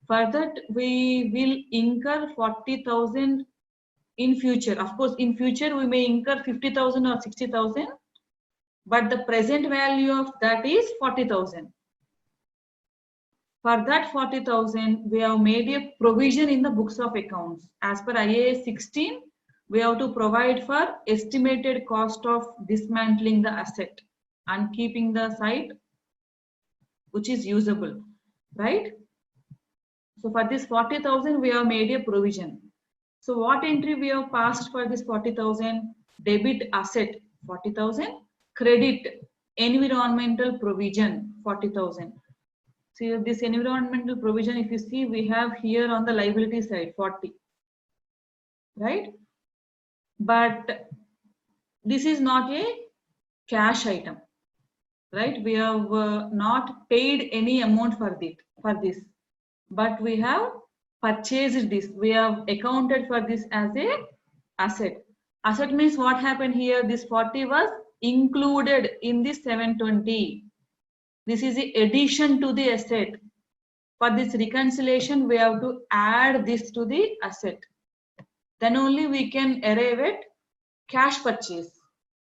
For that, we will incur 40,000 in future. Of course, in future we may incur 50,000 or 60,000, but the present value of that is 40,000. For that 40,000, we have made a provision in the books of accounts. As per IAS 16, we have to provide for estimated cost of dismantling the asset and keeping the site which is usable, right? So for this 40,000, we have made a provision. So what entry we have passed for this 40,000? Debit asset 40,000, credit environmental provision 40,000. See this environmental provision, if you see, we have here on the liability side 40, right? But this is not a cash item, right? We have not paid any amount for this, but we have purchased this. We have accounted for this as a asset. Asset means what happened here? This 40 was included in this 720. This is the addition to the asset. For this reconciliation, we have to add this to the asset. Then only we can arrive at cash purchase,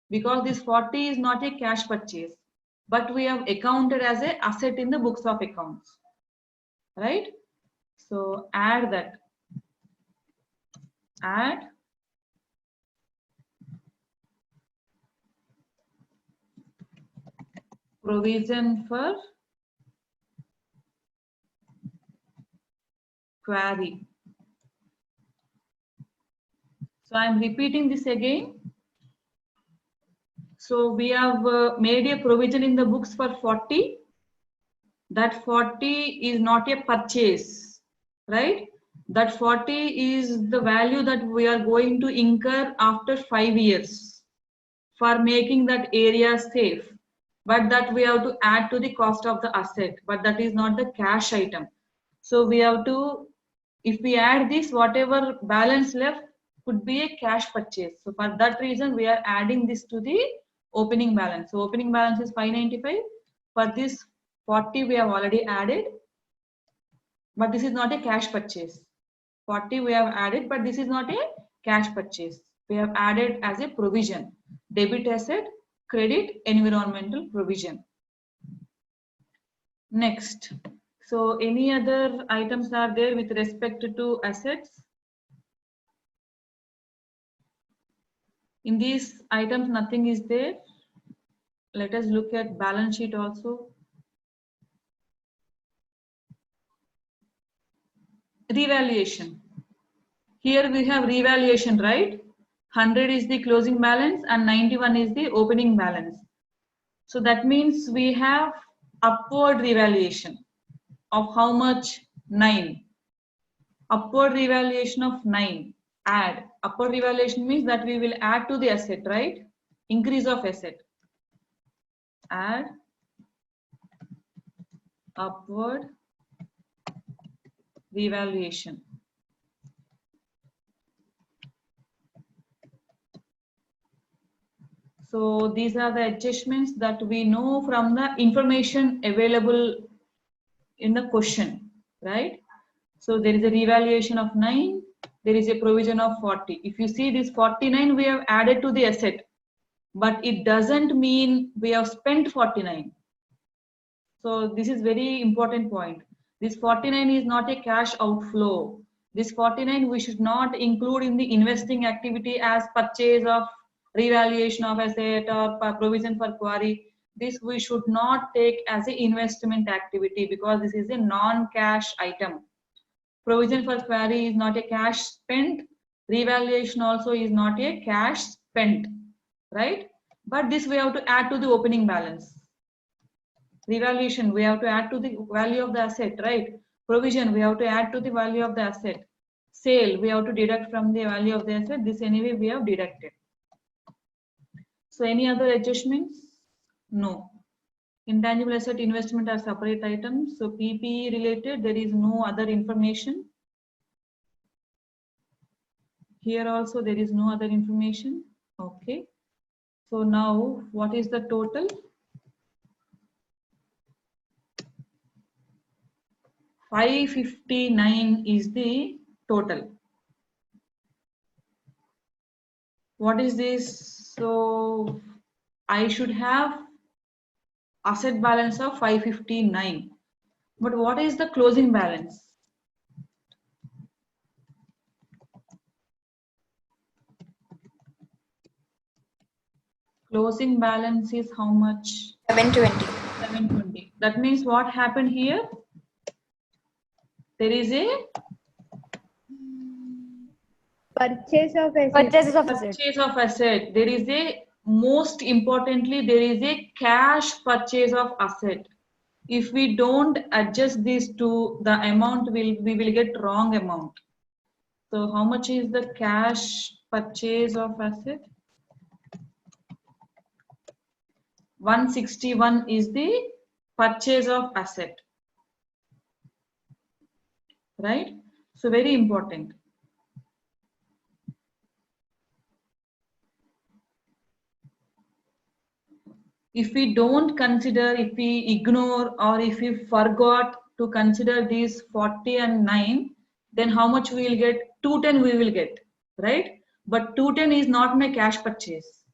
because this 40 is not a cash purchase, but we have accounted as an asset in the books of accounts, right? So add that. Add provision for quarry. So I am repeating this again. So we have made a provision in the books for 40. That 40 is not a purchase, right? That 40 is the value that we are going to incur after 5 years for making that area safe. But that we have to add to the cost of the asset, but that is not the cash item. So we have to, if we add this, whatever balance left could be a cash purchase. So for that reason, we are adding this to the opening balance. So opening balance is 595. For this 40 we have already added, but this is not a cash purchase. 40 we have added, but this is not a cash purchase. We have added as a provision. Debit asset, credit environmental provision. Next. So any other items are there with respect to assets? In these items, nothing is there. Let us look at balance sheet also. Revaluation. Here we have revaluation, right? 100 is the closing balance and 91 is the opening balance. So that means we have upward revaluation of how much? 9. Upward revaluation of 9. Add. Upward revaluation means that we will add to the asset, right? Increase of asset. Add upward revaluation. So these are the adjustments that we know from the information available in the question, right? So there is a revaluation of 9. there is a provision of 40. If you see this 49, we have added to the asset, but it doesn't mean we have spent 49. So this is very important point. This 49 is not a cash outflow. This 49 we should not include in the investing activity as purchase of revaluation of asset or provision for quarry. This we should not take as an investment activity because this is a non-cash item. Provision for quarry is not a cash spent. Revaluation also is not a cash spent, right? But this we have to add to the opening balance. Revaluation, we have to add to the value of the asset, right? Provision, we have to add to the value of the asset. Sale, we have to deduct from the value of the asset. This anyway we have deducted. So any other adjustments? No. Intangible asset investment are separate items. So PPE related, there is no other information. Here also there is no other information. Okay. So now what is the total? 559 is the total. What is this? So I should have asset balance of 559. But what is the closing balance? Closing balance is how much? 720. 720. That means what happened here? There is a Purchase of asset. Purchases of asset. purchase of asset. There is a, most importantly, there is a cash purchase of asset. If we don't adjust these two, the amount we will get wrong amount. So how much is the cash purchase of asset? 161 is the purchase of asset, right? So very important. If we don't consider, if we ignore, or if we forgot to consider these 40 and 9, then how much we will get? 210 we will get, right? But 210 is not my cash purchase.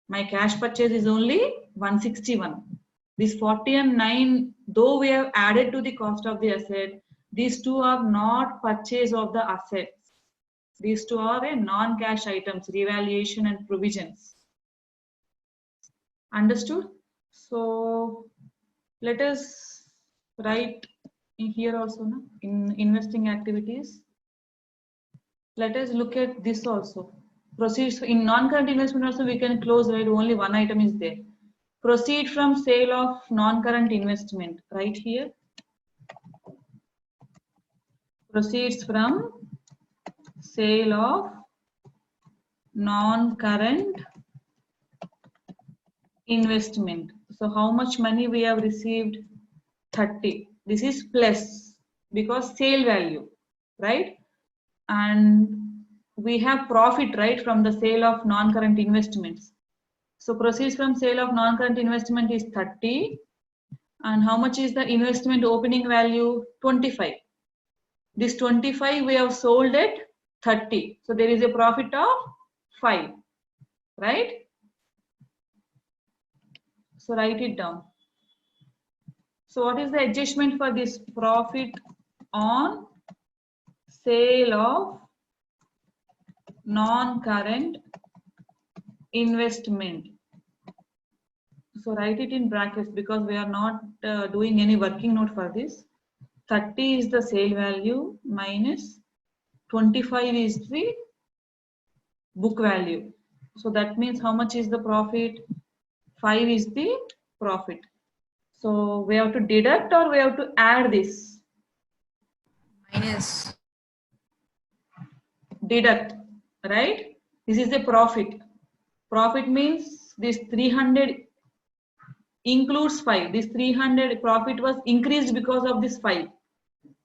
My cash purchase is only 161. This 40 and 9, though we have added to the cost of the asset, these two are not purchase of the assets. These two are a non-cash items, revaluation and provisions. Understood? So let us write in here also, no? In investing activities. Let us look at this also. Proceeds in non-current investment also we can close, right? Only one item is there. Proceed from sale of non-current investment, right here. Proceeds from sale of non-current investment. So how much money we have received? 30. This is plus because sale value, right? And we have profit, right, from the sale of non-current investments. So proceeds from sale of non-current investment is 30. And how much is the investment opening value? 25. This 25 we have sold at 30. So there is a profit of 5, right? So write it down. So what is the adjustment for this profit on sale of non-current investment? So write it in brackets because we are not doing any working note for this. 30 is the sale value minus 25 is the book value. So that means how much is the profit? 5 is the profit. So we have to deduct or we have to add this? Minus. Deduct, right? This is a profit. Profit means this 300 includes 5. This 300 profit was increased because of this 5,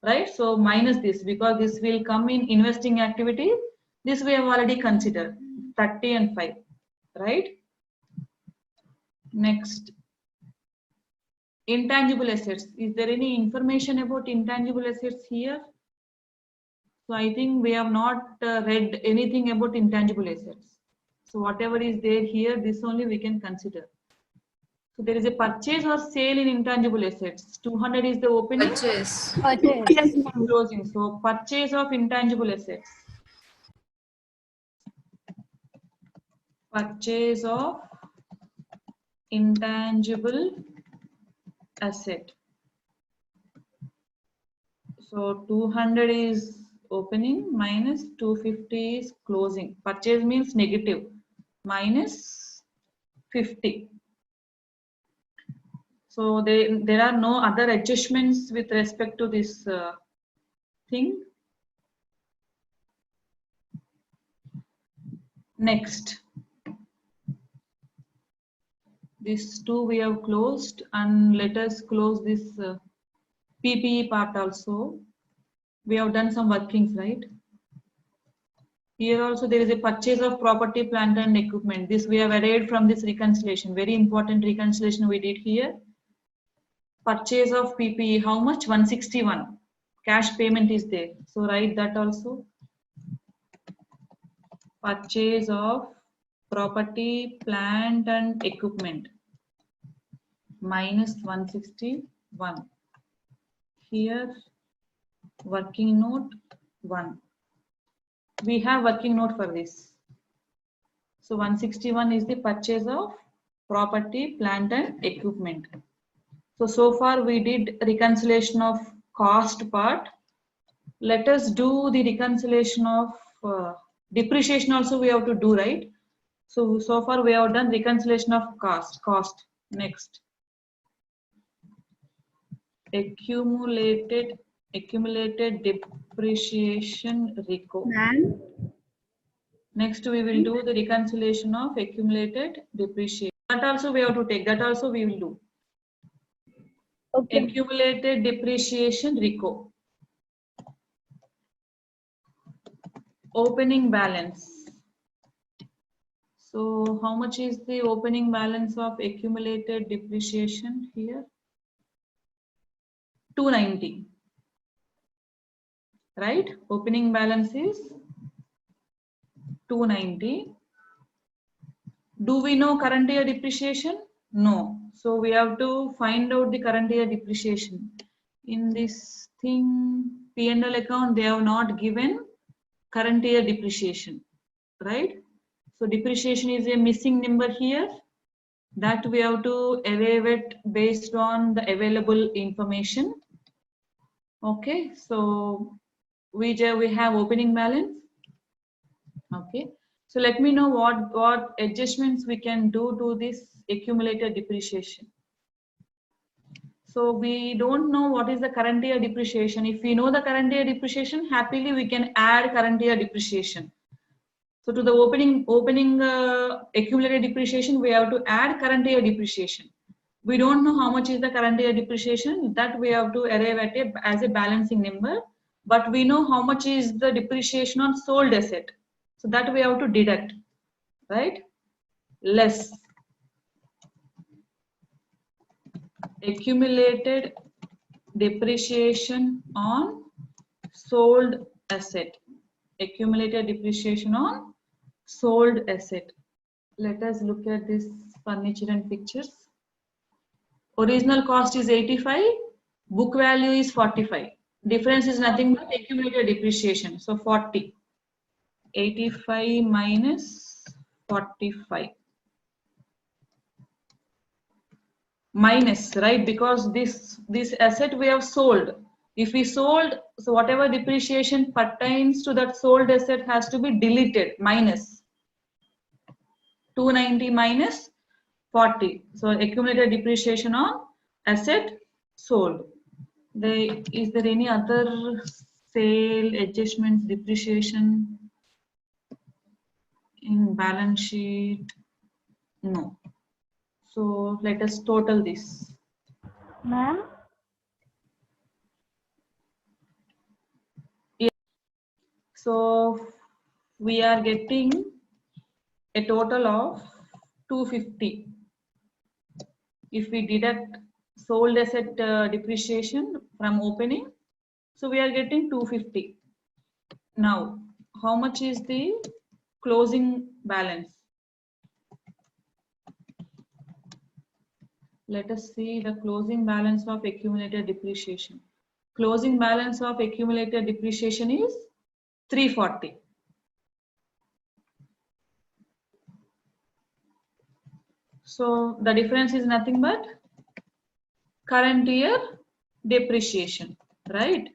right? So minus this because this will come in investing activity. This we have already considered 30 and 5, right? Next, intangible assets. Is there any information about intangible assets here? So I think we have not read anything about intangible assets. So whatever is there here, this only we can consider. So there is a purchase or sale in intangible assets. 200 is the opening. Purchase. Purchase. Closing. So purchase of intangible assets. Purchase of intangible asset. So 200 is opening minus 250 is closing. Purchase means negative minus 50. So there are no other adjustments with respect to this thing. Next. These two we have closed, and let us close this PPE part also. We have done some workings, right? Here also there is a purchase of property, plant and equipment. This we have added from this reconciliation. Very important reconciliation we did here. Purchase of PPE, how much? 161. Cash payment is there. So write that also. Purchase of property, plant and equipment minus 161. Here working note 1. We have working note for this. So 161 is the purchase of property, plant and equipment. So far we did reconciliation of cost part. Let us do the reconciliation of depreciation also we have to do, right? So far we have done reconciliation of cost. Next. Accumulated depreciation RECO. Ma'am. Next we will do the reconciliation of accumulated depreciation. That also we have to take. That also we will do. Okay. Accumulated depreciation RECO. Opening balance. So how much is the opening balance of accumulated depreciation here? 290. Right? Opening balance is 290. Do we know current year depreciation? No. So we have to find out the current year depreciation. In this thing, P&L account, they have not given current year depreciation, right? So depreciation is a missing number here. That we have to arrive at based on the available information. Okay, so we have opening balance. Okay, so let me know what adjustments we can do to this accumulated depreciation. So we don't know what is the current year depreciation. If we know the current year depreciation, happily we can add current year depreciation. So to the opening accumulated depreciation, we have to add current year depreciation. We don't know how much is the current year depreciation. That we have to arrive at as a balancing number. But we know how much is the depreciation on sold asset. So that we have to deduct, right? Less accumulated depreciation on sold asset. Accumulated depreciation on sold asset. Let us look at this furniture and pictures. Original cost is 85, book value is 45. Difference is nothing but accumulated depreciation. So 40. 85 minus 45. Minus, right? Because this asset we have sold. If we sold, so whatever depreciation pertains to that sold asset has to be deleted. Minus 290 minus 40. So accumulated depreciation on asset sold. Is there any other sale adjustments, depreciation in balance sheet? No. So let us total this. Ma'am. So we are getting a total of 250. If we deduct sold asset depreciation from opening, so we are getting 250. Now, how much is the closing balance? Let us see the closing balance of accumulated depreciation. Closing balance of accumulated depreciation is 340. So the difference is nothing but current year depreciation, right?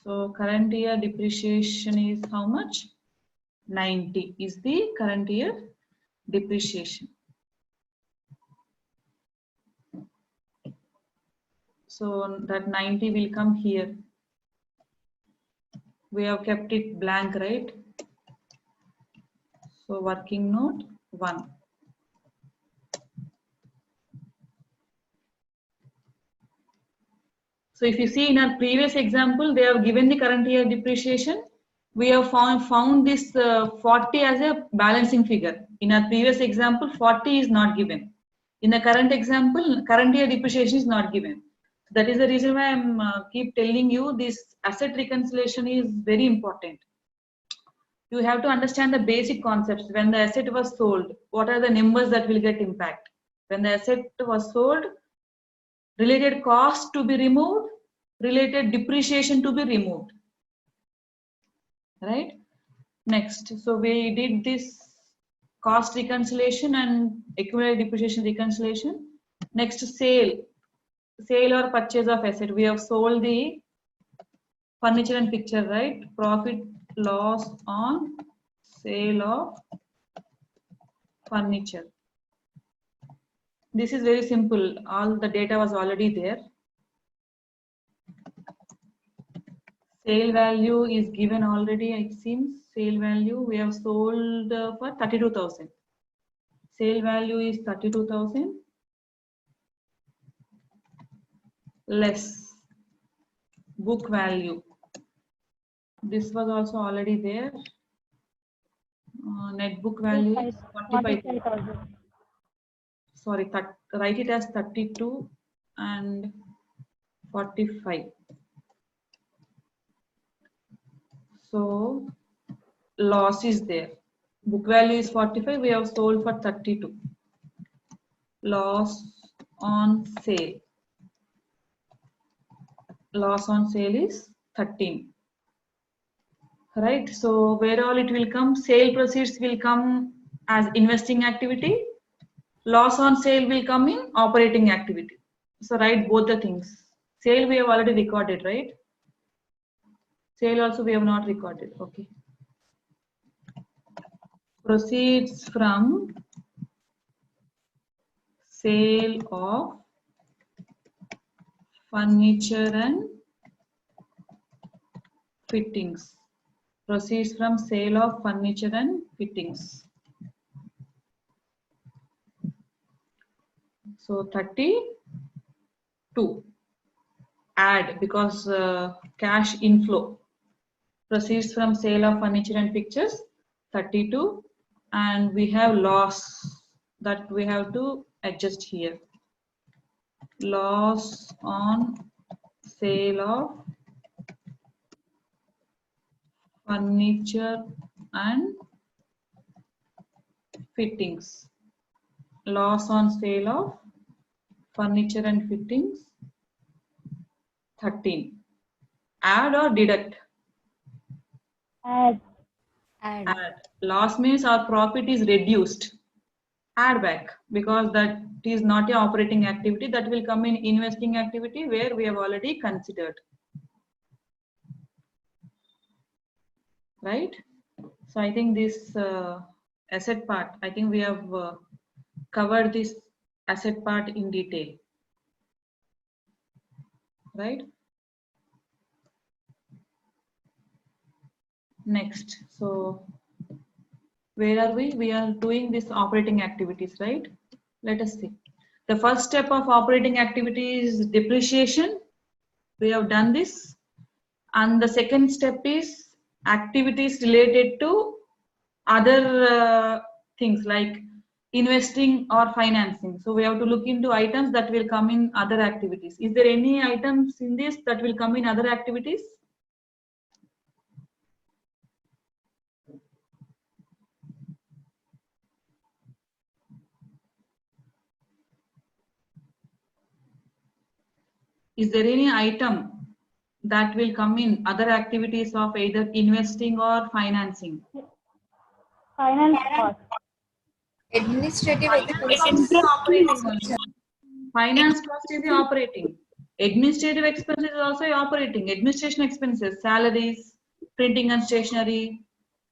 So current year depreciation is how much? 90 is the current year depreciation. So that 90 will come here. We have kept it blank, right? So working note 1. So if you see in our previous example, they have given the current year depreciation. We have found this 40 as a balancing figure. In our previous example, 40 is not given. In the current example, current year depreciation is not given. That is the reason why I'm keep telling you this asset reconciliation is very important. You have to understand the basic concepts. When the asset was sold, what are the numbers that will get impact? When the asset was sold, related costs to be removed, related depreciation to be removed, right? Next, so we did this cost reconciliation and accumulated depreciation reconciliation. Next, sale or purchase of asset. We have sold the furniture and picture, right? Profit loss on sale of furniture. This is very simple. All the data was already there. Sale value is given already, it seems. Sale value we have sold for 32,000. Sale value is 32,000 less book value. This was also already there. Net book value is 45,000. Sorry, write it as 32 and 45. So loss is there. Book value is 45. We have sold for 32. Loss on sale. Loss on sale is 13. Right. So where all it will come? Sale proceeds will come as investing activity. Loss on sale will come in operating activity. So write both the things. Sale we have already recorded, right? Sale also we have not recorded. Okay. Proceeds from sale of furniture and fittings. Proceeds from sale of furniture and fittings. So 32. Add because cash inflow. Proceeds from sale of furniture and pictures 32, and we have loss that we have to adjust here. Loss on sale of furniture and fittings. Loss on sale of furniture and fittings 13. Add or deduct? Add. Loss means our profit is reduced. Add back because that is not an operating activity. That will come in investing activity where we have already considered. Right? So I think this asset part, I think we have covered this asset part in detail. Right? Next, so where are we? We are doing this operating activities, right? Let us see. The first step of operating activity is depreciation. We have done this. And the second step is activities related to other things like investing or financing. So we have to look into items that will come in other activities. Is there any items in this that will come in other activities? Is there any item that will come in other activities of either investing or financing? Finance cost. Administrative Finance cost is expenses. the operating only. Finance cost is the operating. Administrative expenses is also operating. Administration expenses, salaries, printing and stationery,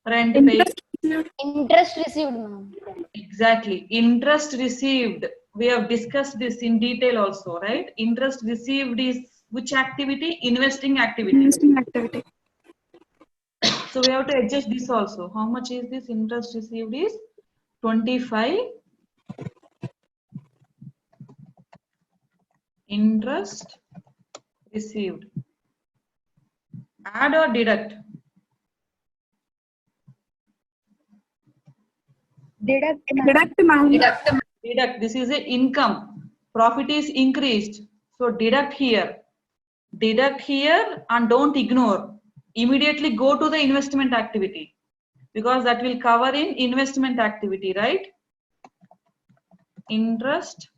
rent paid. Interest received, ma'am. Exactly. Interest received. We have discussed this in detail also, right? Interest received is which activity? Investing activity. Investing activity. So we have to adjust this also. How much is this interest received is 25. Interest received. Add or deduct? Deduct. Deduct, ma'am. Deduct. Deduct. This is a income. Profit is increased. So deduct here. Deduct here and don't ignore. Immediately go to the investment activity because that will cover in investment activity, right? Interest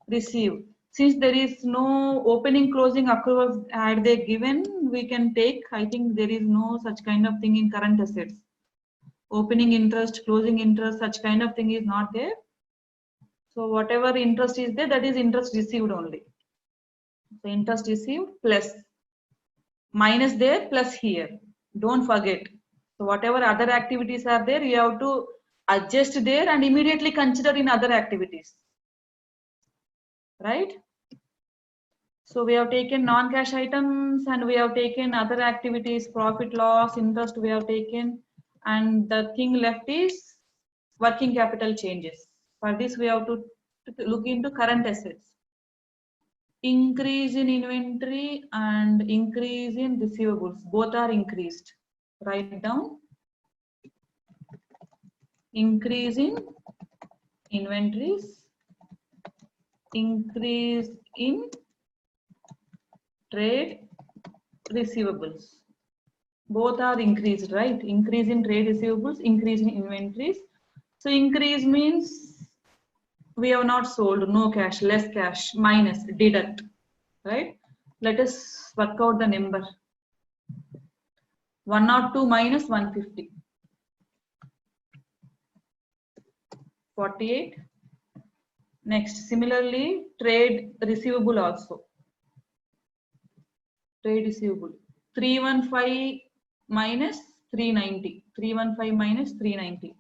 received. Since there is no opening closing accruals had they given, we can take, I think there is no such kind of thing in current assets. Opening interest, closing interest, such kind of thing is not there. So whatever interest is there, that is interest received only. So interest received plus minus there plus here. Don't forget. So whatever other activities are there, you have to adjust there and immediately consider in other activities. Right? So we have taken non-cash items and we have taken other activities, profit, loss, interest we have taken, and the thing left is working capital changes. For this we have to look into current assets. Increase in inventory and increase in receivables, both are increased. Write down. Increase in inventories, increase in trade receivables. Both are increased, right? Increase in trade receivables, increase in inventories. So increase means we have not sold, no cash, less cash, minus, deduct, right? Let us work out the number. 102 minus 150. 48. Next, similarly, trade receivable also. Trade receivable. 315 minus 390. 315 minus 390.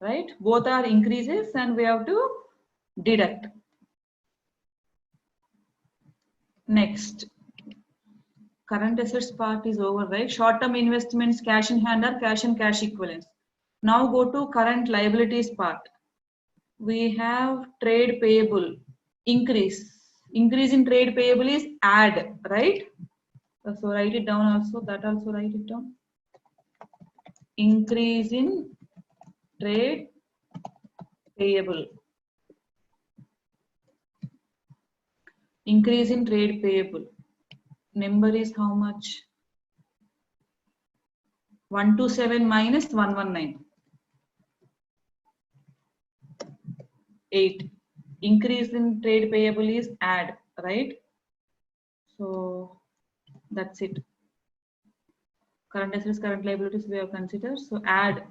Right? Both are increases and we have to deduct. Next. Current assets part is over, right? Short-term investments, cash in hand or cash and cash equivalents. Now go to current liabilities part. We have trade payable, increase. Increase in trade payable is add, right? So write it down also, that also write it down. Increase in trade payable. Increase in trade payable. Number is how much? 127 minus 119. 8. Increase in trade payable is add, right? So that's it. Current assets, current liabilities we have considered. So add.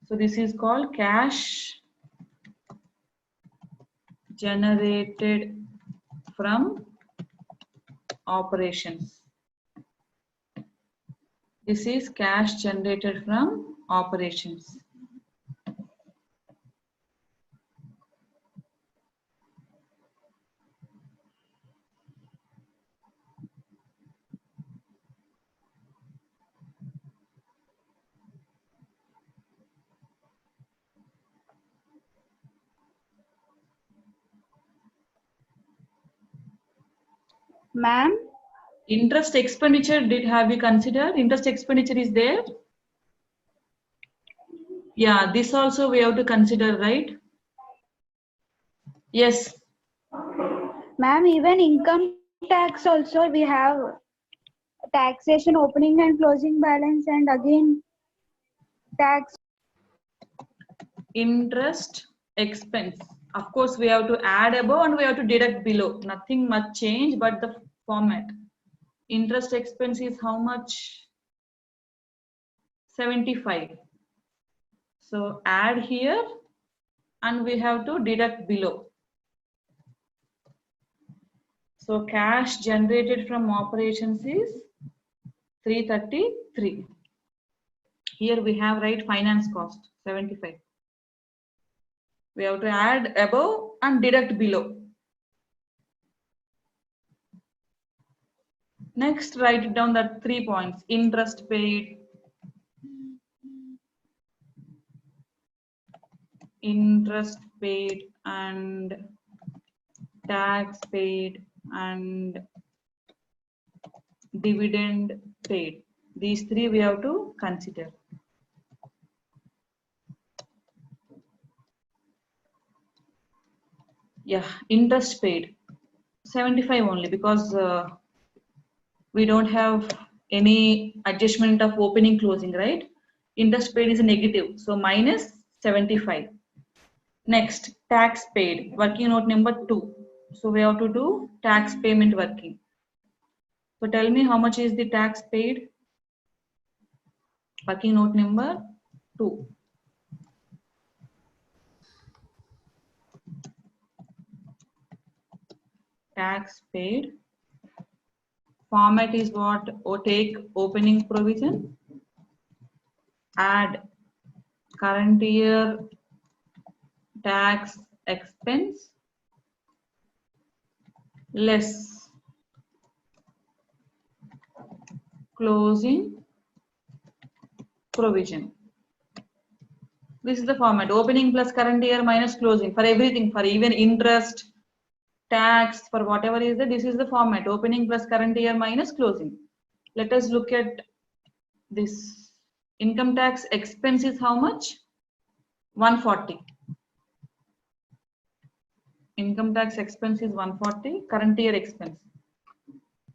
So this is called cash generated from operations. This is cash generated from operations. Ma'am, Interest expenditure, have we considered? Interest expenditure is there? Yeah, this also we have to consider, right? Yes. Ma'am, even income tax also we have taxation, opening and closing balance, and again tax. Interest expense. Of course, we have to add above and we have to deduct below. Nothing much change, but the format. Interest expense is how much? 75. So add here and we have to deduct below. So cash generated from operations is 333. Here we have, right, finance cost 75. We have to add above and deduct below. Next, write it down that 3 points. Interest paid, and tax paid and dividend paid. These three we have to consider. Yeah, interest paid 75 only because we don't have any adjustment of opening closing, right? Interest paid is a negative, so minus 75. Next, tax paid, working note number 2. So we have to do tax payment working. So tell me how much is the tax paid? Working note number 2. Tax paid. Format is what? Or take opening provision, add current year tax expense less closing provision. This is the format. Opening plus current year minus closing for everything, for even interest, tax, for whatever is there. This is the format. Opening plus current year minus closing. Let us look at this. Income tax expense is how much? 140. Income tax expense is 140. Current year expense.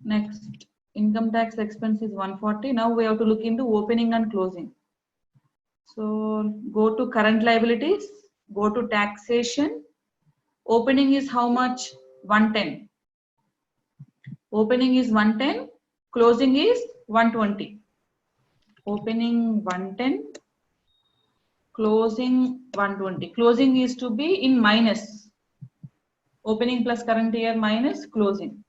Next, income tax expense is 140. Now we have to look into opening and closing. So go to current liabilities, go to taxation. Opening is how much? 110. Opening is 110, closing is 120. Opening 110, closing 120. Closing is to be in minus. Opening plus current year minus closing.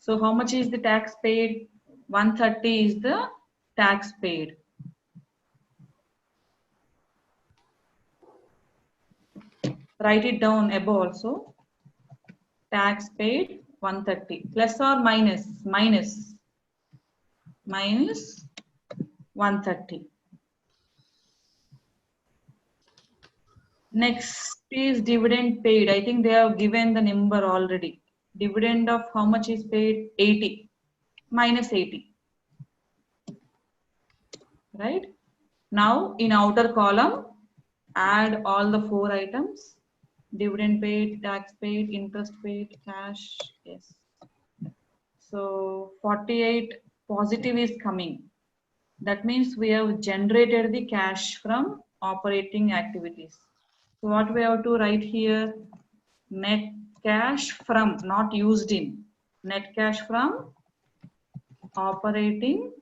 So how much is the tax paid? 130 is the tax paid. Write it down above also. Tax paid 130. Plus or minus? Minus. Minus 130. Next is dividend paid. I think they have given the number already. Dividend of how much is paid? 80. Minus 80. Right? Now in outer column, add all the 4 items. Dividend paid, tax paid, interest paid, cash. Yes. So 48 positive is coming. That means we have generated the cash from operating activities. So what we have to write here? Net cash from, not used in. Net cash from operating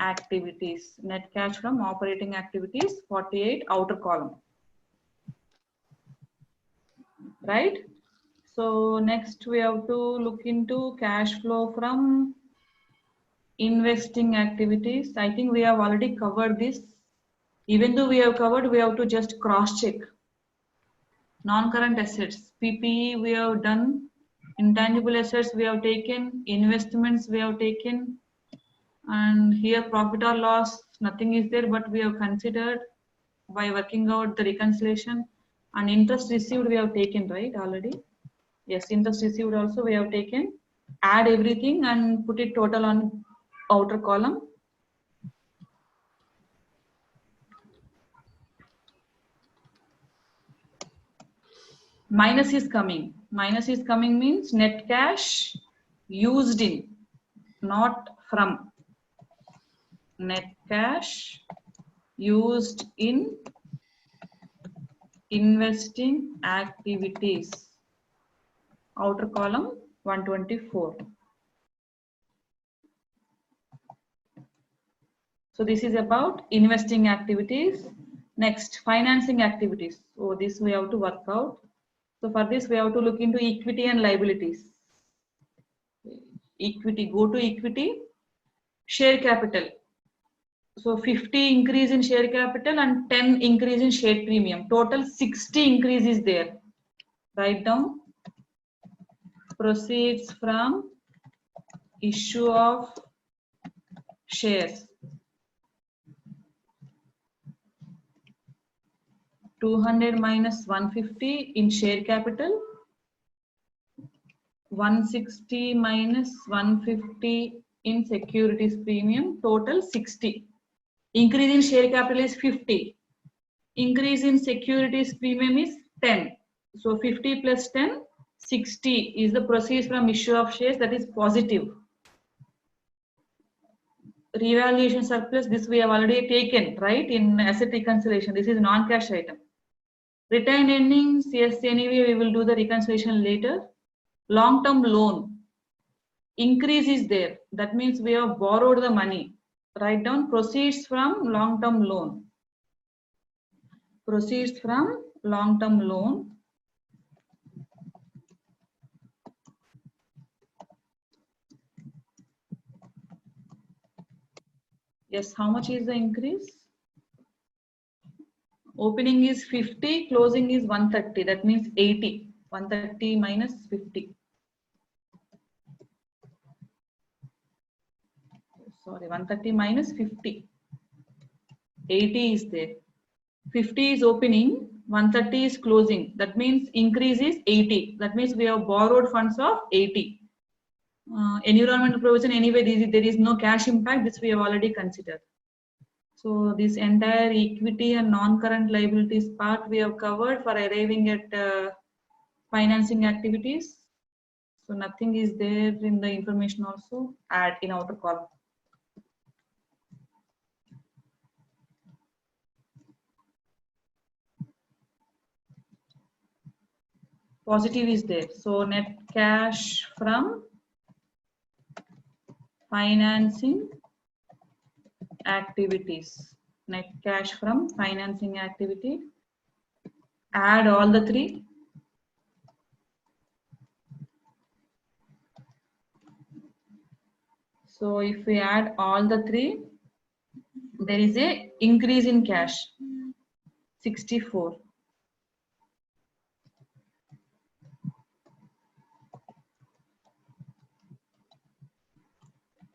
activities. Net cash from operating activities, 48, outer column. Right? So next we have to look into cash flow from investing activities. I think we have already covered this. Even though we have covered, we have to just cross check. Non-current assets, PPE we have done, intangible assets we have taken, investments we have taken, and here profit or loss, nothing is there, but we have considered by working out the reconciliation. And interest received we have taken, right, already? Yes, interest received also we have taken. Add everything and put it total on outer column. Minus is coming. Minus is coming means net cash used in, not from. Net cash used in investing activities. Outer column 124. So this is about investing activities. Next, financing activities. So this we have to work out. So for this we have to look into equity and liabilities. Equity, go to equity. Share capital. So 50 increase in share capital and 10 increase in share premium. Total 60 increase is there. Write down. Proceeds from issue of shares. 200 minus 150 in share capital. 160 minus 150 in securities premium. Total 60. Increase in share capital is 50. Increase in securities premium is 10. So 50 plus 10, 60 is the proceeds from issue of shares, that is positive. Revaluation surplus, this we have already taken, right, in asset reconciliation. This is non-cash item. Retained earnings, yes, anyway we will do the reconciliation later. Long-term loan, increase is there. That means we have borrowed the money. Write down proceeds from long-term loan. Proceeds from long-term loan. Yes, how much is the increase? Opening is 50, closing is 130. That means 80. 130 minus 50. Sorry, 130 minus 50. 80 is there. 50 is opening, 130 is closing. That means increase is 80. That means we have borrowed funds of 80. Environmental provision, anyway, there is no cash impact. This we have already considered. So this entire equity and non-current liabilities part we have covered for arriving at financing activities. So nothing is there in the information also. Add in outer column. Positive is there. So net cash from financing activities. Net cash from financing activity. Add all the three. So if we add all the three, there is a increase in cash, 64.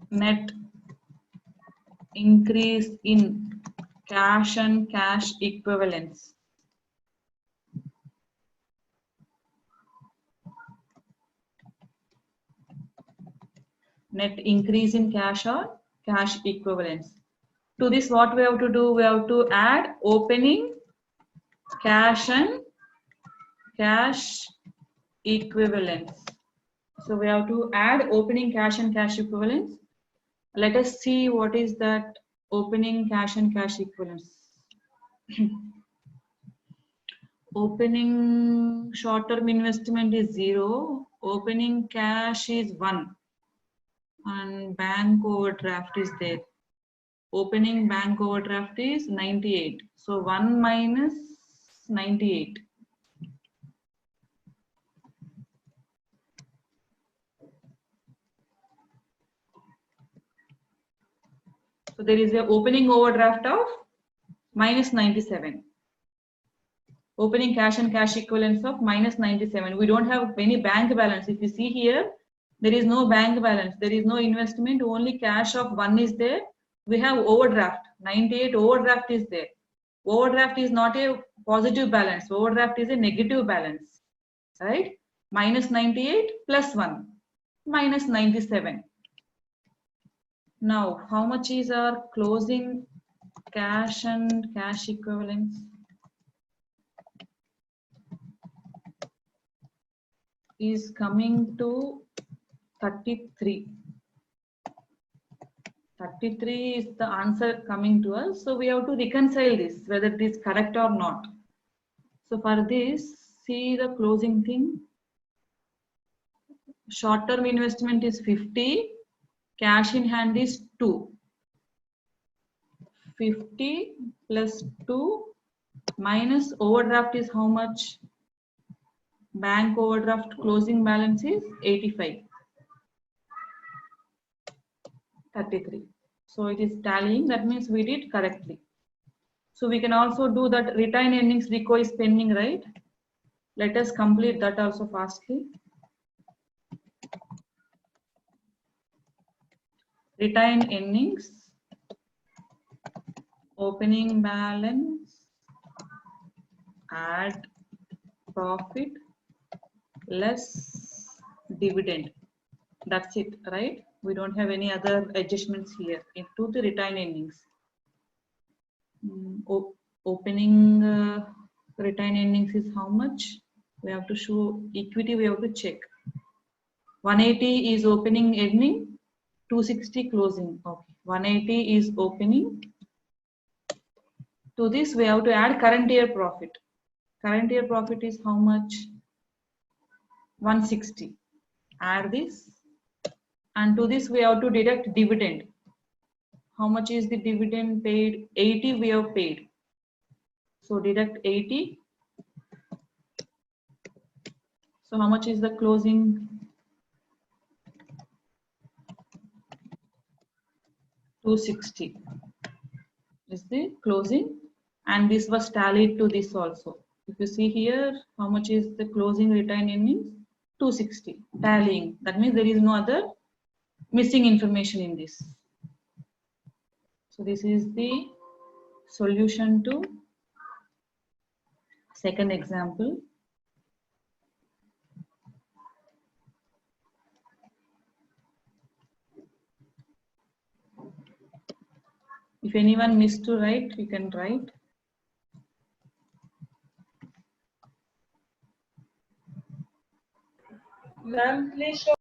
Net increase in cash and cash equivalents. Net increase in cash or cash equivalents. To this, what we have to do? We have to add opening cash and cash equivalents. So we have to add opening cash and cash equivalents. Let us see what is that opening cash and cash equivalents. Opening short-term investment is 0. Opening cash is 1. And bank overdraft is there. Opening bank overdraft is 98. So 1 minus 98. So there is a opening overdraft of minus 97. Opening cash and cash equivalents of minus 97. We don't have any bank balance. If you see here, there is no bank balance. There is no investment. Only cash of 1 is there. We have overdraft. 98 overdraft is there. Overdraft is not a positive balance. Overdraft is a negative balance. Right? minus 98 plus 1 minus 97. Now, how much is our closing cash and cash equivalents? Is coming to 33. 33 is the answer coming to us. So we have to reconcile this, whether it is correct or not. So for this, see the closing thing. Short-term investment is 50. Cash in hand is 2. 50 plus 2 minus overdraft is how much? Bank overdraft closing balance is 85. 33. So it is tallying. That means we did correctly. So we can also do that retained earnings reco is pending, right? Let us complete that also fastly. Retained earnings, opening balance, add profit less dividend. That's it, right? We don't have any other adjustments here into the retained earnings. Opening retained earnings is how much? We have to show equity, we have to check. 180 is opening earning, 260 closing. Okay, 180 is opening. To this, we have to add current year profit. Current year profit is how much? 160. Add this. And to this, we have to deduct dividend. How much is the dividend paid? 80 we have paid. So deduct 80. So how much is the closing? 260 is the closing, and this was tallied to this also. If you see here, how much is the closing retained earnings? 260 tallying. That means there is no other missing information in this. So this is the solution to second example. If anyone missed to write, you can write. Ma'am, please show